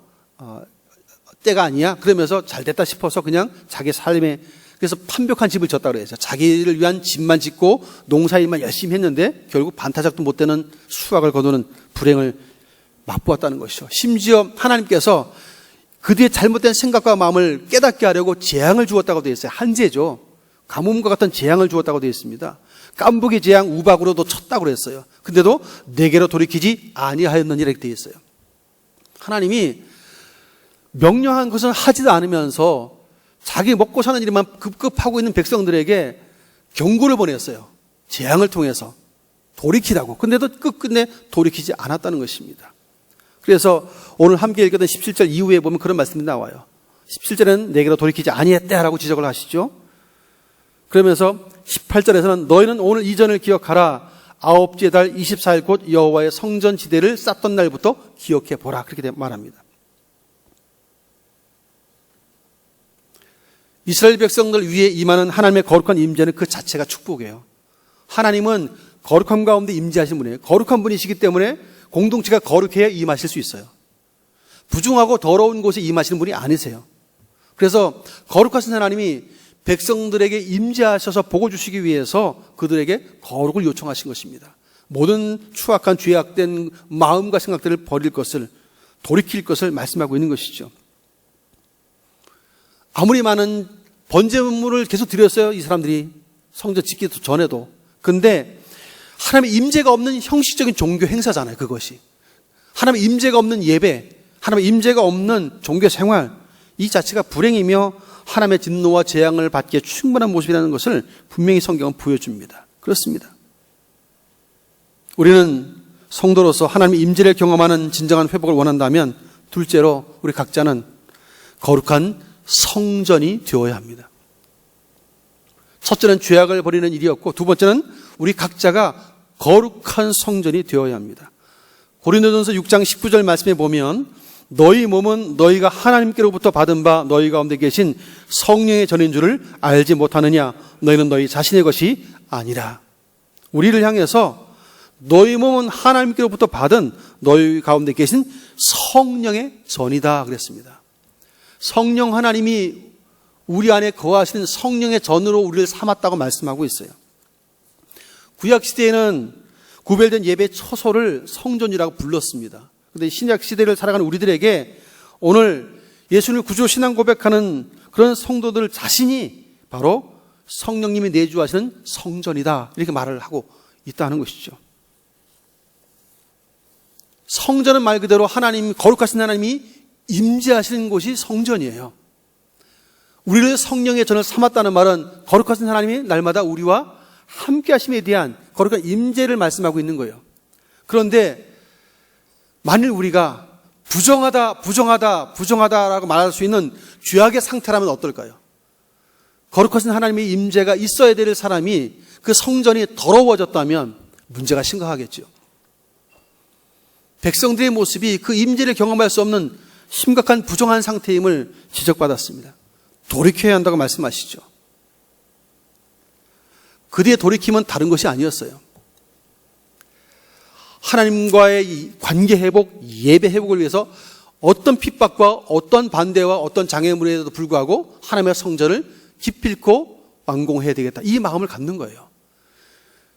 때가 아니야 그러면서 잘 됐다 싶어서 그냥 자기 삶에 그래서 판벽한 집을 졌다고 그래요. 자기를 위한 집만 짓고 농사일만 열심히 했는데 결국 반타작도 못 되는 수확을 거두는 불행을 맛보았다는 것이죠. 심지어 하나님께서 그들의 잘못된 생각과 마음을 깨닫게 하려고 재앙을 주었다고 되어 있어요. 한재죠. 가뭄과 같은 재앙을 주었다고 되어 있습니다. 깐부기 재앙 우박으로도 쳤다고 그랬어요. 근데도 내게로 돌이키지 아니하였느니라 이렇게 되어 있어요. 하나님이 명령한 것은 하지도 않으면서 자기 먹고 사는 일만 급급하고 있는 백성들에게 경고를 보냈어요. 재앙을 통해서 돌이키라고. 근데도 끝끝내 돌이키지 않았다는 것입니다. 그래서 오늘 함께 읽었던 17절 이후에 보면 그런 말씀이 나와요. 17절에는 내게로 돌이키지 아니했다라고 지적을 하시죠. 그러면서 18절에서는 너희는 오늘 이전을 기억하라. 아홉째 달 24일 곧 여호와의 성전 지대를 쌓던 날부터 기억해 보라. 그렇게 말합니다. 이스라엘 백성들 위에 임하는 하나님의 거룩한 임재는 그 자체가 축복이에요. 하나님은 거룩함 가운데 임재하신 분이에요. 거룩한 분이시기 때문에 공동체가 거룩해야 임하실 수 있어요. 부중하고 더러운 곳에 임하시는 분이 아니세요. 그래서 거룩하신 하나님이 백성들에게 임재하셔서 복을 주시기 위해서 그들에게 거룩을 요청하신 것입니다. 모든 추악한 죄악된 마음과 생각들을 버릴 것을, 돌이킬 것을 말씀하고 있는 것이죠. 아무리 많은 번제물을 계속 드렸어요, 이 사람들이. 성전 짓기 전에도. 근데 하나님의 임재가 없는 형식적인 종교 행사잖아요, 그것이. 하나님의 임재가 없는 예배, 하나님의 임재가 없는 종교 생활, 이 자체가 불행이며 하나님의 진노와 재앙을 받기에 충분한 모습이라는 것을 분명히 성경은 보여줍니다. 그렇습니다. 우리는 성도로서 하나님의 임재를 경험하는 진정한 회복을 원한다면 둘째로 우리 각자는 거룩한 성전이 되어야 합니다. 첫째는 죄악을 버리는 일이었고 두 번째는 우리 각자가 거룩한 성전이 되어야 합니다. 고린도전서 6장 19절 말씀에 보면 너희 몸은 너희가 하나님께로부터 받은 바 너희 가운데 계신 성령의 전인 줄을 알지 못하느냐. 너희는 너희 자신의 것이 아니라. 우리를 향해서 너희 몸은 하나님께로부터 받은 너희 가운데 계신 성령의 전이다 그랬습니다. 성령 하나님이 우리 안에 거하시는 성령의 전으로 우리를 삼았다고 말씀하고 있어요. 구약시대에는 구별된 예배 처소를 성전이라고 불렀습니다. 그런데 신약시대를 살아가는 우리들에게 오늘 예수님을 구주로 신앙 고백하는 그런 성도들 자신이 바로 성령님이 내주하시는 성전이다 이렇게 말을 하고 있다는 것이죠. 성전은 말 그대로 하나님, 거룩하신 하나님이 임재하시는 곳이 성전이에요. 우리를 성령의 전을 삼았다는 말은 거룩하신 하나님이 날마다 우리와 함께 하심에 대한 거룩한 임재를 말씀하고 있는 거예요. 그런데 만일 우리가 부정하다라고 말할 수 있는 죄악의 상태라면 어떨까요? 거룩하신 하나님의 임재가 있어야 될 사람이 그 성전이 더러워졌다면 문제가 심각하겠죠. 백성들의 모습이 그 임재를 경험할 수 없는 심각한 부정한 상태임을 지적받았습니다. 돌이켜야 한다고 말씀하시죠. 그들의 돌이킴은 다른 것이 아니었어요. 하나님과의 관계 회복, 예배 회복을 위해서 어떤 핍박과 어떤 반대와 어떤 장애물에도 불구하고 하나님의 성전을 기필코 완공해야 되겠다. 이 마음을 갖는 거예요.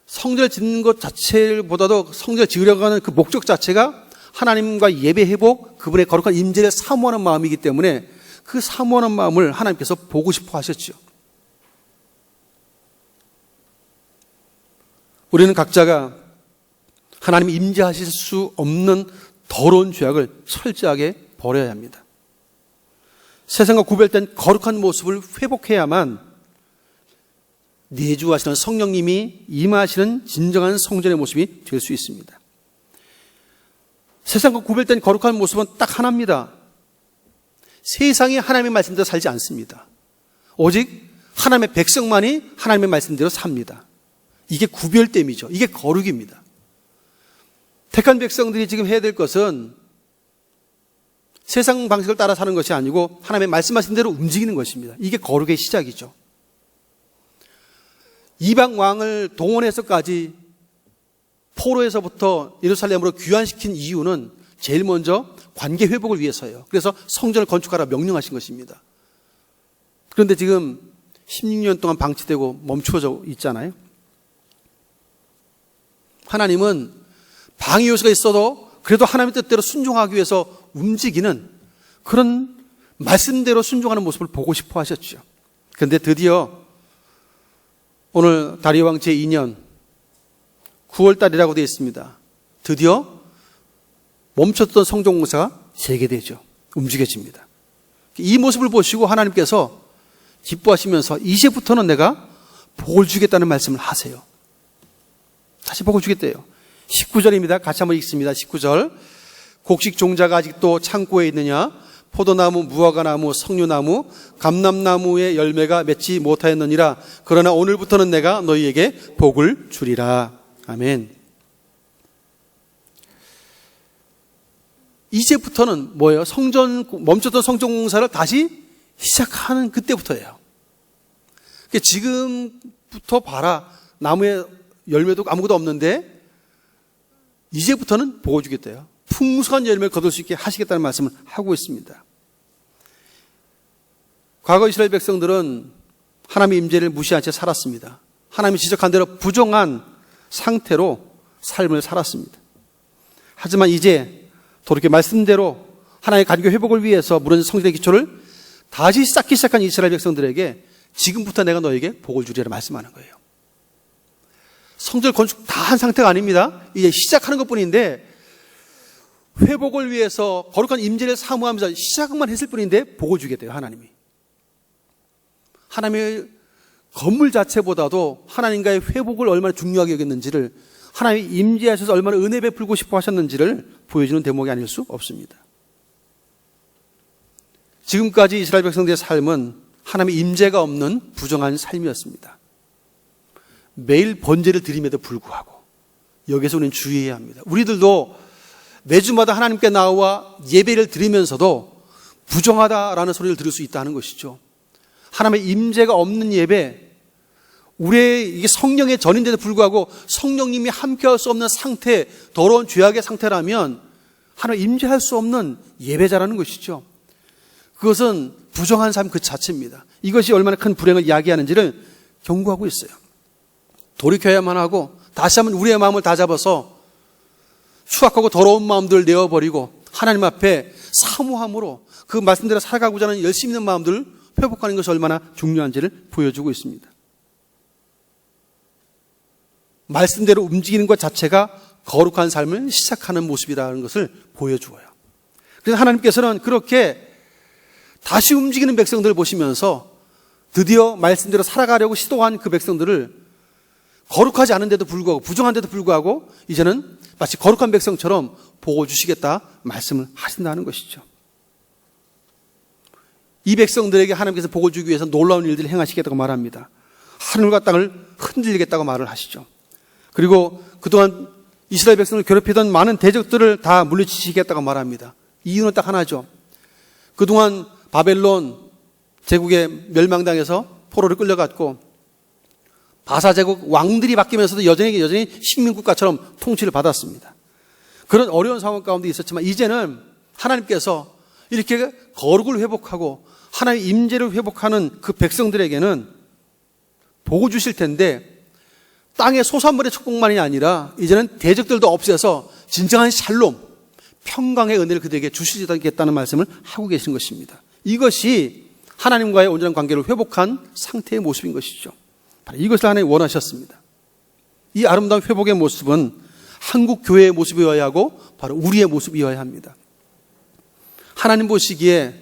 성전을 짓는 것 자체보다도 성전을 지으려고 하는 그 목적 자체가 하나님과 예배 회복, 그분의 거룩한 임재를 사모하는 마음이기 때문에 그 사모하는 마음을 하나님께서 보고 싶어 하셨죠. 우리는 각자가 하나님이 임재하실 수 없는 더러운 죄악을 철저하게 버려야 합니다. 세상과 구별된 거룩한 모습을 회복해야만 내주하시는 성령님이 임하시는 진정한 성전의 모습이 될 수 있습니다. 세상과 구별된 거룩한 모습은 딱 하나입니다. 세상이 하나님의 말씀대로 살지 않습니다. 오직 하나님의 백성만이 하나님의 말씀대로 삽니다. 이게 구별됨이죠. 이게 거룩입니다. 택한 백성들이 지금 해야 될 것은 세상 방식을 따라 사는 것이 아니고 하나님의 말씀하신 대로 움직이는 것입니다. 이게 거룩의 시작이죠. 이방 왕을 동원해서까지 포로에서부터 예루살렘으로 귀환시킨 이유는 제일 먼저 관계 회복을 위해서예요. 그래서 성전을 건축하라 명령하신 것입니다. 그런데 지금 16년 동안 방치되고 멈춰져 있잖아요. 하나님은 방해 요소가 있어도 그래도 하나님의 뜻대로 순종하기 위해서 움직이는 그런 말씀대로 순종하는 모습을 보고 싶어 하셨죠. 그런데 드디어 오늘 다리오 왕 제2년 9월 달이라고 되어 있습니다. 드디어 멈췄던 성전공사가 재개되죠. 움직여집니다. 이 모습을 보시고 하나님께서 기뻐하시면서 이제부터는 내가 복을 주겠다는 말씀을 하세요. 다시 복을 주겠대요. 19절입니다. 같이 한번 읽습니다. 19절. 곡식 종자가 아직도 창고에 있느냐? 포도나무, 무화과나무, 석류나무, 감람나무의 열매가 맺지 못하였느니라. 그러나 오늘부터는 내가 너희에게 복을 주리라. 아멘. 이제부터는 뭐예요? 멈췄던 성전 공사를 다시 시작하는 그때부터예요. 지금부터 봐라. 나무에 열매도 아무것도 없는데 이제부터는 복을 주겠대요. 풍성한 열매를 거둘 수 있게 하시겠다는 말씀을 하고 있습니다. 과거 이스라엘 백성들은 하나님의 임재를 무시한 채 살았습니다. 하나님이 지적한 대로 부정한 상태로 삶을 살았습니다. 하지만 이제 돌이켜 말씀대로 하나님의 간교 회복을 위해서 무너진 성전의 기초를 다시 쌓기 시작한 이스라엘 백성들에게 지금부터 내가 너에게 복을 주리라 말씀하는 거예요. 성전 건축 다 한 상태가 아닙니다. 이제 시작하는 것뿐인데 회복을 위해서 거룩한 임재를 사모하면서 시작만 했을 뿐인데 복을 주겠대요. 하나님이. 하나님의 건물 자체보다도 하나님과의 회복을 얼마나 중요하게 여겼는지를, 하나님이 임재하셔서 얼마나 은혜 베풀고 싶어 하셨는지를 보여주는 대목이 아닐 수 없습니다. 지금까지 이스라엘 백성들의 삶은 하나님의 임재가 없는 부정한 삶이었습니다. 매일 번제를 드림에도 불구하고 여기서 우리는 주의해야 합니다. 우리들도 매주마다 하나님께 나와 예배를 드리면서도 부정하다라는 소리를 들을 수 있다는 것이죠. 하나님의 임재가 없는 예배, 우리의 이게 성령의 전인데도 불구하고 성령님이 함께할 수 없는 상태, 더러운 죄악의 상태라면 하나님 임재할 수 없는 예배자라는 것이죠. 그것은 부정한 삶 그 자체입니다. 이것이 얼마나 큰 불행을 야기하는지를 경고하고 있어요. 돌이켜야만 하고 다시 한번 우리의 마음을 다잡아서 추악하고 더러운 마음들을 내어버리고 하나님 앞에 사모함으로 그 말씀대로 살아가고자 하는 열심 있는 마음들을 회복하는 것이 얼마나 중요한지를 보여주고 있습니다. 말씀대로 움직이는 것 자체가 거룩한 삶을 시작하는 모습이라는 것을 보여주어요. 그래서 하나님께서는 그렇게 다시 움직이는 백성들을 보시면서 드디어 말씀대로 살아가려고 시도한 그 백성들을 거룩하지 않은데도 불구하고 부정한데도 불구하고 이제는 마치 거룩한 백성처럼 복을 주시겠다 말씀을 하신다는 것이죠. 이 백성들에게 하나님께서 복을 주기 위해서 놀라운 일들을 행하시겠다고 말합니다. 하늘과 땅을 흔들리겠다고 말을 하시죠. 그리고 그동안 이스라엘 백성을 괴롭히던 많은 대적들을 다 물리치시겠다고 말합니다. 이유는 딱 하나죠. 그동안 바벨론 제국에 멸망당해서 포로를 끌려갔고 바사 제국 왕들이 바뀌면서도 여전히 식민국가처럼 통치를 받았습니다. 그런 어려운 상황 가운데 있었지만 이제는 하나님께서 이렇게 거룩을 회복하고 하나님의 임재를 회복하는 그 백성들에게는 복을 주실 텐데 땅의 소산물의 축복만이 아니라 이제는 대적들도 없애서 진정한 샬롬, 평강의 은혜를 그들에게 주시겠다는 말씀을 하고 계신 것입니다. 이것이 하나님과의 온전한 관계를 회복한 상태의 모습인 것이죠. 바로 이것을 하나님이 원하셨습니다. 이 아름다운 회복의 모습은 한국 교회의 모습이어야 하고 바로 우리의 모습이어야 합니다. 하나님 보시기에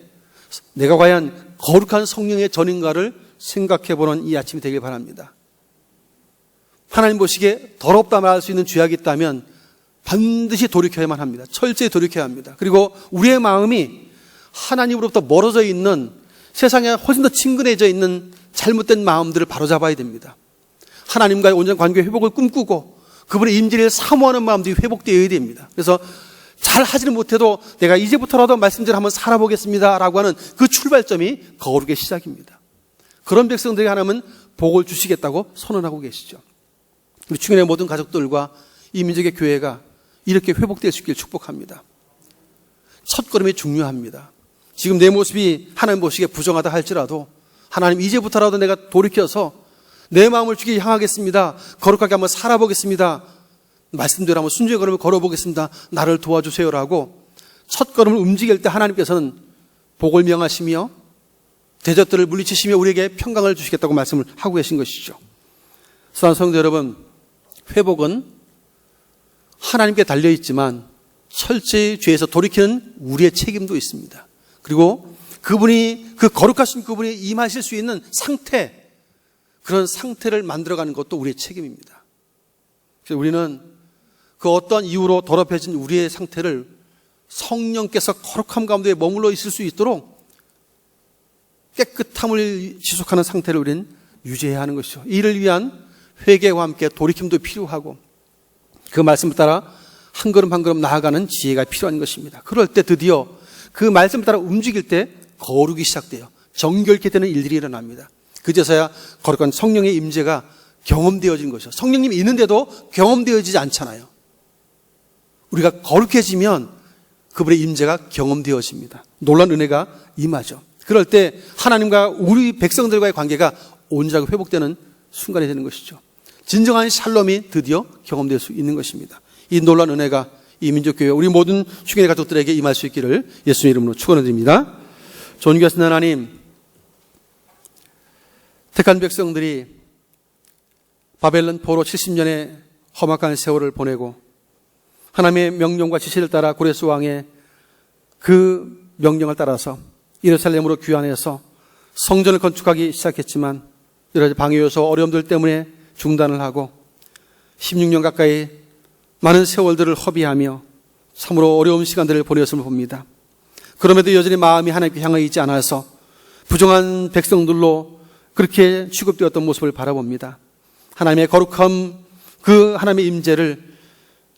내가 과연 거룩한 성령의 전인가를 생각해보는 이 아침이 되길 바랍니다. 하나님 보시기에 더럽다 말할 수 있는 죄악이 있다면 반드시 돌이켜야만 합니다. 철저히 돌이켜야 합니다. 그리고 우리의 마음이 하나님으로부터 멀어져 있는, 세상에 훨씬 더 친근해져 있는 잘못된 마음들을 바로잡아야 됩니다. 하나님과의 온전한 관계 회복을 꿈꾸고 그분의 임재를 사모하는 마음들이 회복되어야 됩니다. 그래서 잘 하지는 못해도 내가 이제부터라도 말씀대로 한번 살아보겠습니다 라고 하는 그 출발점이 거룩의 시작입니다. 그런 백성들에게 하나님은 복을 주시겠다고 선언하고 계시죠. 우리 충현의 모든 가족들과 이 민족의 교회가 이렇게 회복될 수 있기를 축복합니다. 첫걸음이 중요합니다. 지금 내 모습이 하나님 보시기에 부정하다 할지라도 하나님 이제부터라도 내가 돌이켜서 내 마음을 주께 향하겠습니다. 거룩하게 한번 살아보겠습니다. 말씀대로 한번 순종의 걸음을 걸어보겠습니다. 나를 도와주세요라고 첫걸음을 움직일 때 하나님께서는 복을 명하시며 대적들을 물리치시며 우리에게 평강을 주시겠다고 말씀을 하고 계신 것이죠. 사랑하는 성도 여러분, 회복은 하나님께 달려있지만 철저히 죄에서 돌이키는 우리의 책임도 있습니다. 그리고 그분이, 그 거룩하신 그분이 임하실 수 있는 상태, 그런 상태를 만들어가는 것도 우리의 책임입니다. 그래서 우리는 그 어떠한 이유로 더럽혀진 우리의 상태를 성령께서 거룩함 가운데 머물러 있을 수 있도록 깨끗함을 지속하는 상태를 우리는 유지해야 하는 것이죠. 이를 위한 회개와 함께 돌이킴도 필요하고 그 말씀을 따라 한 걸음 한 걸음 나아가는 지혜가 필요한 것입니다. 그럴 때 드디어 그 말씀을 따라 움직일 때 거룩이 시작돼요. 정결케 되는 일들이 일어납니다. 그제서야 거룩한 성령의 임재가 경험되어지는 것이죠. 성령님이 있는데도 경험되어지지 않잖아요. 우리가 거룩해지면 그분의 임재가 경험되어집니다. 놀라운 은혜가 임하죠. 그럴 때 하나님과 우리 백성들과의 관계가 온전하게 회복되는 순간이 되는 것이죠. 진정한 샬롬이 드디어 경험될 수 있는 것입니다. 이 놀라운 은혜가 이 민족교회 우리 모든 주님의 가족들에게 임할 수 있기를 예수님 이름으로 축원드립니다. 존귀하신 하나님, 택한 백성들이 바벨론 포로 70년의 험악한 세월을 보내고 하나님의 명령과 지시를 따라 고레스 왕의 그 명령을 따라서 예루살렘으로 귀환해서 성전을 건축하기 시작했지만 여러 가지 방해 요소 어려움들 때문에 중단을 하고 16년 가까이 많은 세월들을 허비하며 참으로 어려운 시간들을 보냈음을 봅니다. 그럼에도 여전히 마음이 하나님께 향해 있지 않아서 부정한 백성들로 그렇게 취급되었던 모습을 바라봅니다. 하나님의 거룩함, 그 하나님의 임재를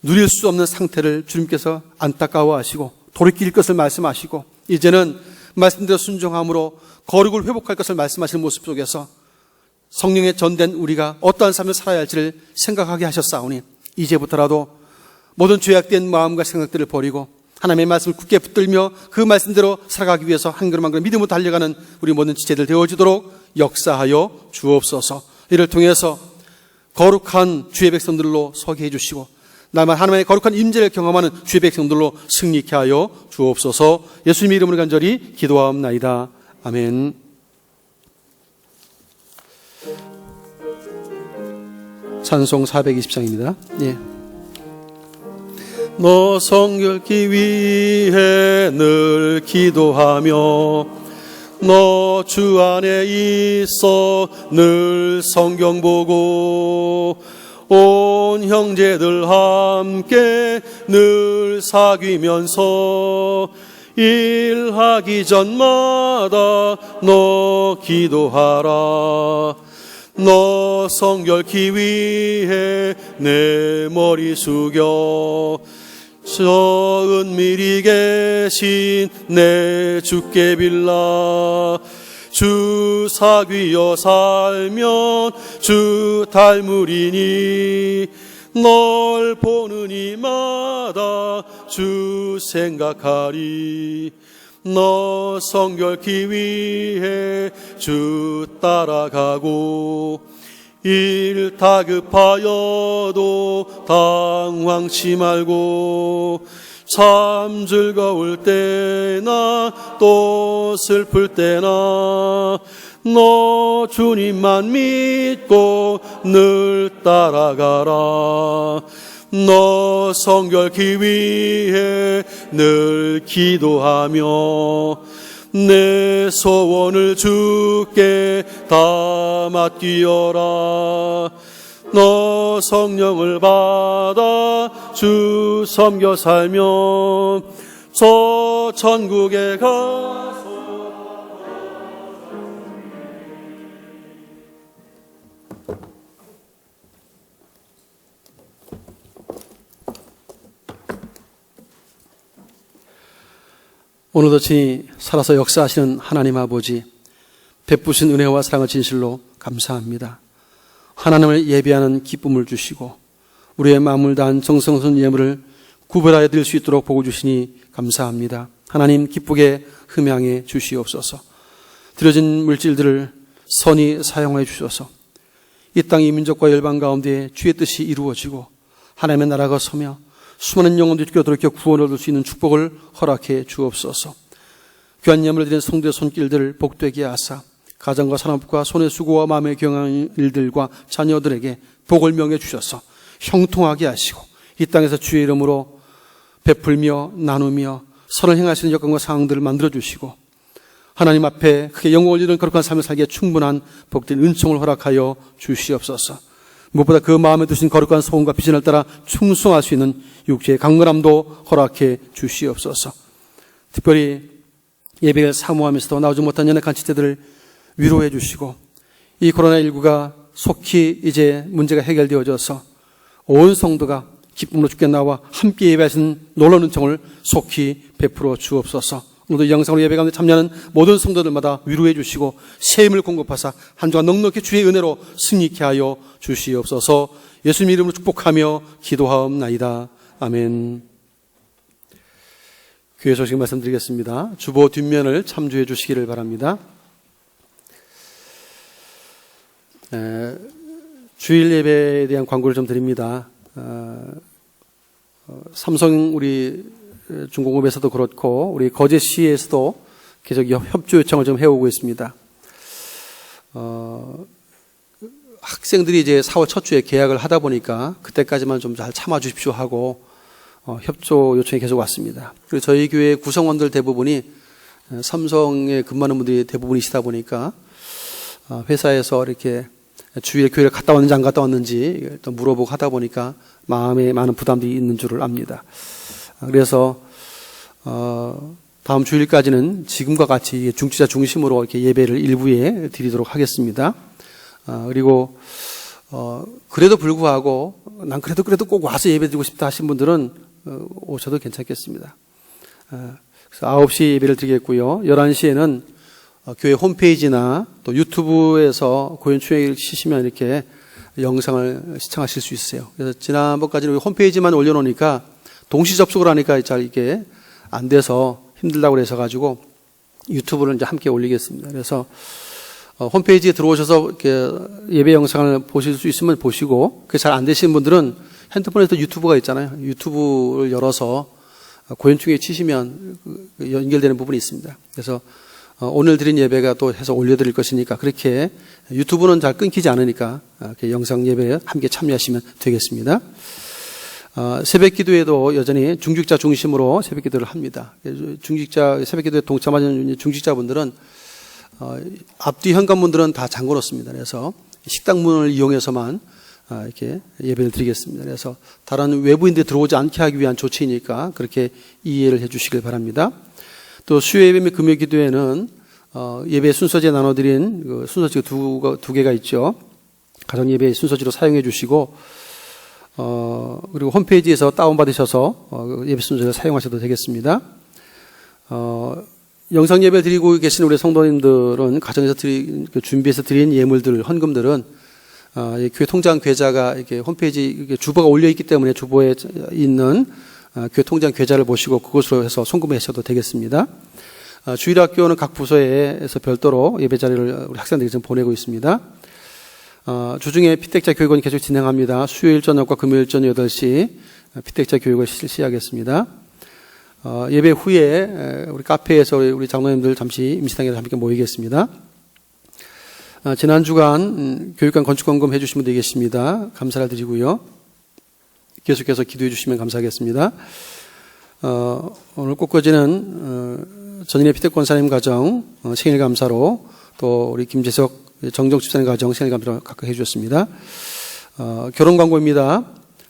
누릴 수 없는 상태를 주님께서 안타까워하시고 돌이킬 것을 말씀하시고 이제는 말씀대로 순종함으로 거룩을 회복할 것을 말씀하시는 모습 속에서 성령에 전된 우리가 어떠한 삶을 살아야 할지를 생각하게 하셨사오니 이제부터라도 모든 죄악된 마음과 생각들을 버리고 하나님의 말씀을 굳게 붙들며 그 말씀대로 살아가기 위해서 한 걸음 한 걸음 믿음으로 달려가는 우리 모든 지체들 되어지도록 역사하여 주옵소서. 이를 통해서 거룩한 주의 백성들로 서게 해주시고 나만 하나님의 거룩한 임재를 경험하는 주의 백성들로 승리케 하여 주옵소서. 예수님의 이름으로 간절히 기도하옵나이다. 아멘. 찬송 420장입니다. 예. 너 성결케 위해 늘 기도하며 너 주 안에 있어 늘 성경 보고 온 형제들 함께 늘 사귀면서 일하기 전마다 너 기도하라. 너 성결케 위해 내 머리 숙여 저 은밀히 계신 내 주께 빌라. 주 사귀어 살면 주 닮으리니 널 보는 이마다 주 생각하리. 너 성결케 위해 주 따라가고 일 다급하여도 당황치 말고 참 즐거울 때나 또 슬플 때나 너 주님만 믿고 늘 따라가라. 너 성결케 위해 늘 기도하며 내 소원을 주께 다 맡기어라. 너 성령을 받아 주 섬겨 살면 저 천국에 가서 오늘도 친히 살아서 역사하시는 하나님 아버지, 베푸신 은혜와 사랑을 진실로 감사합니다. 하나님을 예배하는 기쁨을 주시고 우리의 마음을 다한 정성스러운 예물을 구별하여 드릴 수 있도록 복을 주시니 감사합니다. 하나님 기쁘게 흠양해 주시옵소서. 드려진 물질들을 선히 사용하여 주셔서 이 땅 이 민족과 열방 가운데 주의 뜻이 이루어지고 하나님의 나라가 서며 수많은 영혼들이 주께 돌이켜 구원을 얻을 수 있는 축복을 허락해 주옵소서. 귀한 예물을 드린 성도의 손길들을 복되게 하사 가정과 산업과 손의 수고와 마음의 경영한 일들과 자녀들에게 복을 명해 주셔서 형통하게 하시고 이 땅에서 주의 이름으로 베풀며 나누며 선을 행할 수 있는 여건과 상황들을 만들어주시고 하나님 앞에 크게 영광을 올리는 거룩한 삶을 살기에 충분한 복된 은총을 허락하여 주시옵소서. 무엇보다 그 마음에 두신 거룩한 소원과 비전을 따라 충성할 수 있는 육체의 강건함도 허락해 주시옵소서. 특별히 예배를 사모하면서도 나오지 못한 연약한 지체들을 위로해 주시고 이 코로나19가 속히 이제 문제가 해결되어져서 온 성도가 기쁨으로 주께 나와 함께 예배하신 놀라운 은총을 속히 베풀어 주옵소서. 오늘도 이 영상으로 예배 가운데 참여하는 모든 성도들마다 위로해 주시고 새 힘을 공급하사 한 주간 넉넉히 주의 은혜로 승리케 하여 주시옵소서. 예수님 이름으로 축복하며 기도하옵나이다. 아멘. 교회 소식 말씀드리겠습니다. 주보 뒷면을 참조해 주시기를 바랍니다. 주일 예배에 대한 광고를 좀 드립니다. 삼성 우리 중공업에서도 그렇고 우리 거제시에서도 계속 협조 요청을 좀 해오고 있습니다. 학생들이 이제 4월 첫 주에 계약을 하다 보니까 그때까지만 좀 잘 참아 주십시오 하고 협조 요청이 계속 왔습니다. 그리고 저희 교회 구성원들 대부분이 삼성에 근무하는 분들이 대부분이시다 보니까 회사에서 이렇게 주일에 교회를 갔다 왔는지 안 갔다 왔는지 또 물어보고 하다 보니까 마음에 많은 부담들이 있는 줄을 압니다. 그래서 다음 주일까지는 지금과 같이 중지자 중심으로 이렇게 예배를 일부에 드리도록 하겠습니다. 그리고 그래도 불구하고 난 그래도 꼭 와서 예배 드리고 싶다 하신 분들은 오셔도 괜찮겠습니다. 그래서 9시 예배를 드리겠고요. 11시에는 교회 홈페이지나 또 유튜브에서 고연 추행을 치시면 이렇게 영상을 시청하실 수 있어요. 그래서 지난번까지는 홈페이지만 올려놓으니까 동시 접속을 하니까 잘 이게 안 돼서 힘들다고 그래서 가지고 유튜브를 이제 함께 올리겠습니다. 그래서 홈페이지에 들어오셔서 이렇게 예배 영상을 보실 수 있으면 보시고 그게 잘 안 되시는 분들은 핸드폰에도 유튜브가 있잖아요. 유튜브를 열어서 고연충에 치시면 연결되는 부분이 있습니다. 그래서 오늘 드린 예배가 또 해서 올려드릴 것이니까 그렇게 유튜브는 잘 끊기지 않으니까 영상 예배에 함께 참여하시면 되겠습니다. 새벽 기도에도 여전히 중직자 중심으로 새벽 기도를 합니다. 새벽 기도에 동참하는 중직자분들은 앞뒤 현관문들은 다 잠궈 놓습니다. 그래서 식당문을 이용해서만 이렇게 예배를 드리겠습니다. 그래서 다른 외부인들이 들어오지 않게 하기 위한 조치이니까 그렇게 이해를 해 주시길 바랍니다. 또 수요 예배 및 금요 기도에는 예배 순서지에 나눠드린 그 순서지가 두 개가 있죠. 가정 예배 순서지로 사용해 주시고 그리고 홈페이지에서 다운받으셔서 예배 순서를 사용하셔도 되겠습니다. 영상 예배 드리고 계신 우리 성도님들은 가정에서 준비해서 드린 예물들, 헌금들은 교회 통장 계좌가 이렇게 홈페이지 주보가 올려 있기 때문에 주보에 있는 교회 통장 계좌를 보시고 그것으로 해서 송금하셔도 되겠습니다. 주일학교는 각 부서에서 별도로 예배 자리를 우리 학생들이 지금 보내고 있습니다. 주중에 피택자 교육은 계속 진행합니다. 수요일 저녁과 금요일 저녁 8시 피택자 교육을 실시하겠습니다. 예배 후에 우리 카페에서 우리 장로님들 잠시 임시당에서 함께 모이겠습니다. 지난 주간 교육관 건축헌금 해주신 분들이 계십니다. 감사를 드리고요. 계속해서 기도해 주시면 감사하겠습니다. 오늘 꽃꽂이는 전인의 피택 권사님 가정 생일 감사로 또 우리 김재석 정정 집사님 가정 생일 감사로 각각 해주셨습니다. 결혼 광고입니다.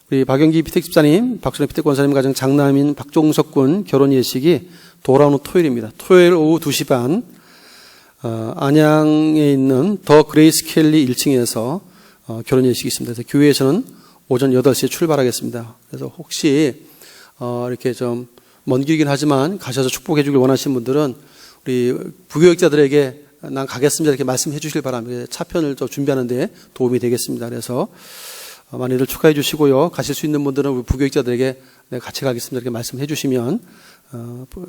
우리 박영기 피택 집사님, 박순혜 피택 권사님 가정 장남인 박종석 군 결혼 예식이 돌아오는 토요일입니다. 토요일 오후 2시 반 안양에 있는 더 그레이스 켈리 1층에서 결혼 예식이 있습니다. 그래서 교회에서는 오전 8시에 출발하겠습니다. 그래서 혹시 이렇게 좀 먼 길이긴 하지만 가셔서 축복해 주길 원하시는 분들은 우리 부교육자들에게 난 가겠습니다 이렇게 말씀해 주시길 바랍니다. 차편을 좀 준비하는 데 도움이 되겠습니다. 그래서 많이들 축하해 주시고요. 가실 수 있는 분들은 우리 부교육자들에게 내가 같이 가겠습니다 이렇게 말씀해 주시면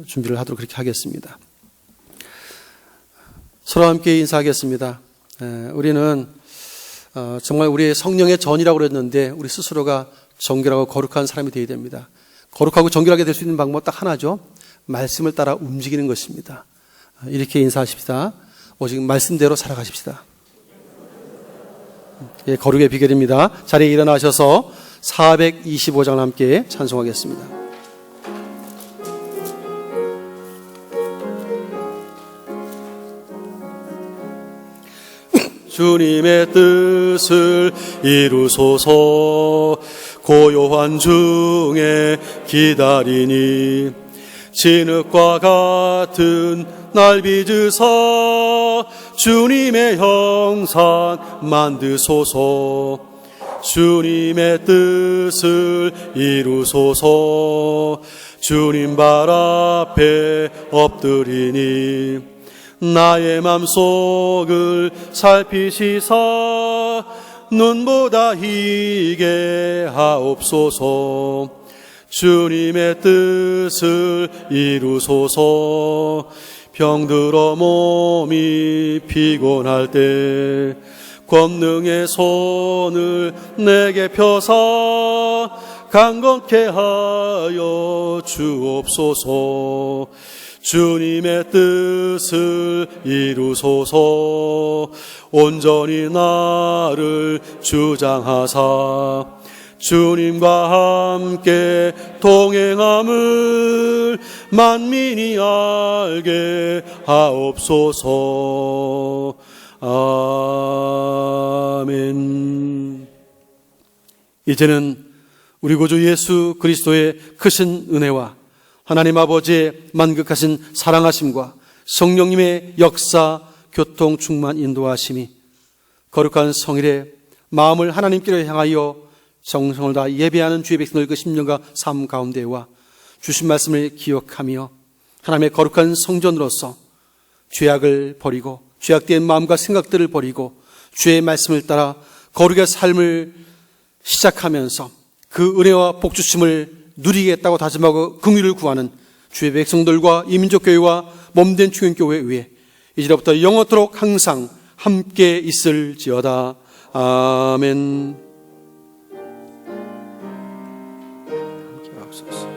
준비를 하도록 그렇게 하겠습니다. 서로 함께 인사하겠습니다. 우리는 정말 우리의 성령의 전이라고 그랬는데 우리 스스로가 정결하고 거룩한 사람이 되어야 됩니다. 거룩하고 정결하게 될 수 있는 방법 딱 하나죠. 말씀을 따라 움직이는 것입니다. 이렇게 인사하십시다. 오직 말씀대로 살아가십시다. 예, 거룩의 비결입니다. 자리에 일어나셔서 425장을 함께 찬송하겠습니다. 주님의 뜻을 이루소서. 고요한 중에 기다리니 진흙과 같은 날 빚으사 주님의 형상 만드소서. 주님의 뜻을 이루소서. 주님 발 앞에 엎드리니 나의 맘속을 살피시사 눈보다 희게 하옵소서. 주님의 뜻을 이루소서. 병들어 몸이 피곤할 때 권능의 손을 내게 펴사 강건케 하여 주옵소서. 주님의 뜻을 이루소서. 온전히 나를 주장하사 주님과 함께 동행함을 만민이 알게 하옵소서. 아멘. 이제는 우리 구주 예수 그리스도의 크신 은혜와 하나님 아버지의 만극하신 사랑하심과 성령님의 역사, 교통, 충만, 인도하심이 거룩한 성일에 마음을 하나님께로 향하여 정성을 다 예배하는 주의 백성들 그 심령과 삶 가운데와 주신 말씀을 기억하며 하나님의 거룩한 성전으로서 죄악을 버리고 죄악된 마음과 생각들을 버리고 주의 말씀을 따라 거룩의 삶을 시작하면서 그 은혜와 복주심을 누리겠다고 다짐하고 긍휼을 구하는 주의 백성들과 이 민족교회와 몸된 충현교회 위에 이제로부터 영원토록 항상 함께 있을지어다. 아멘. 함께 하옵소서.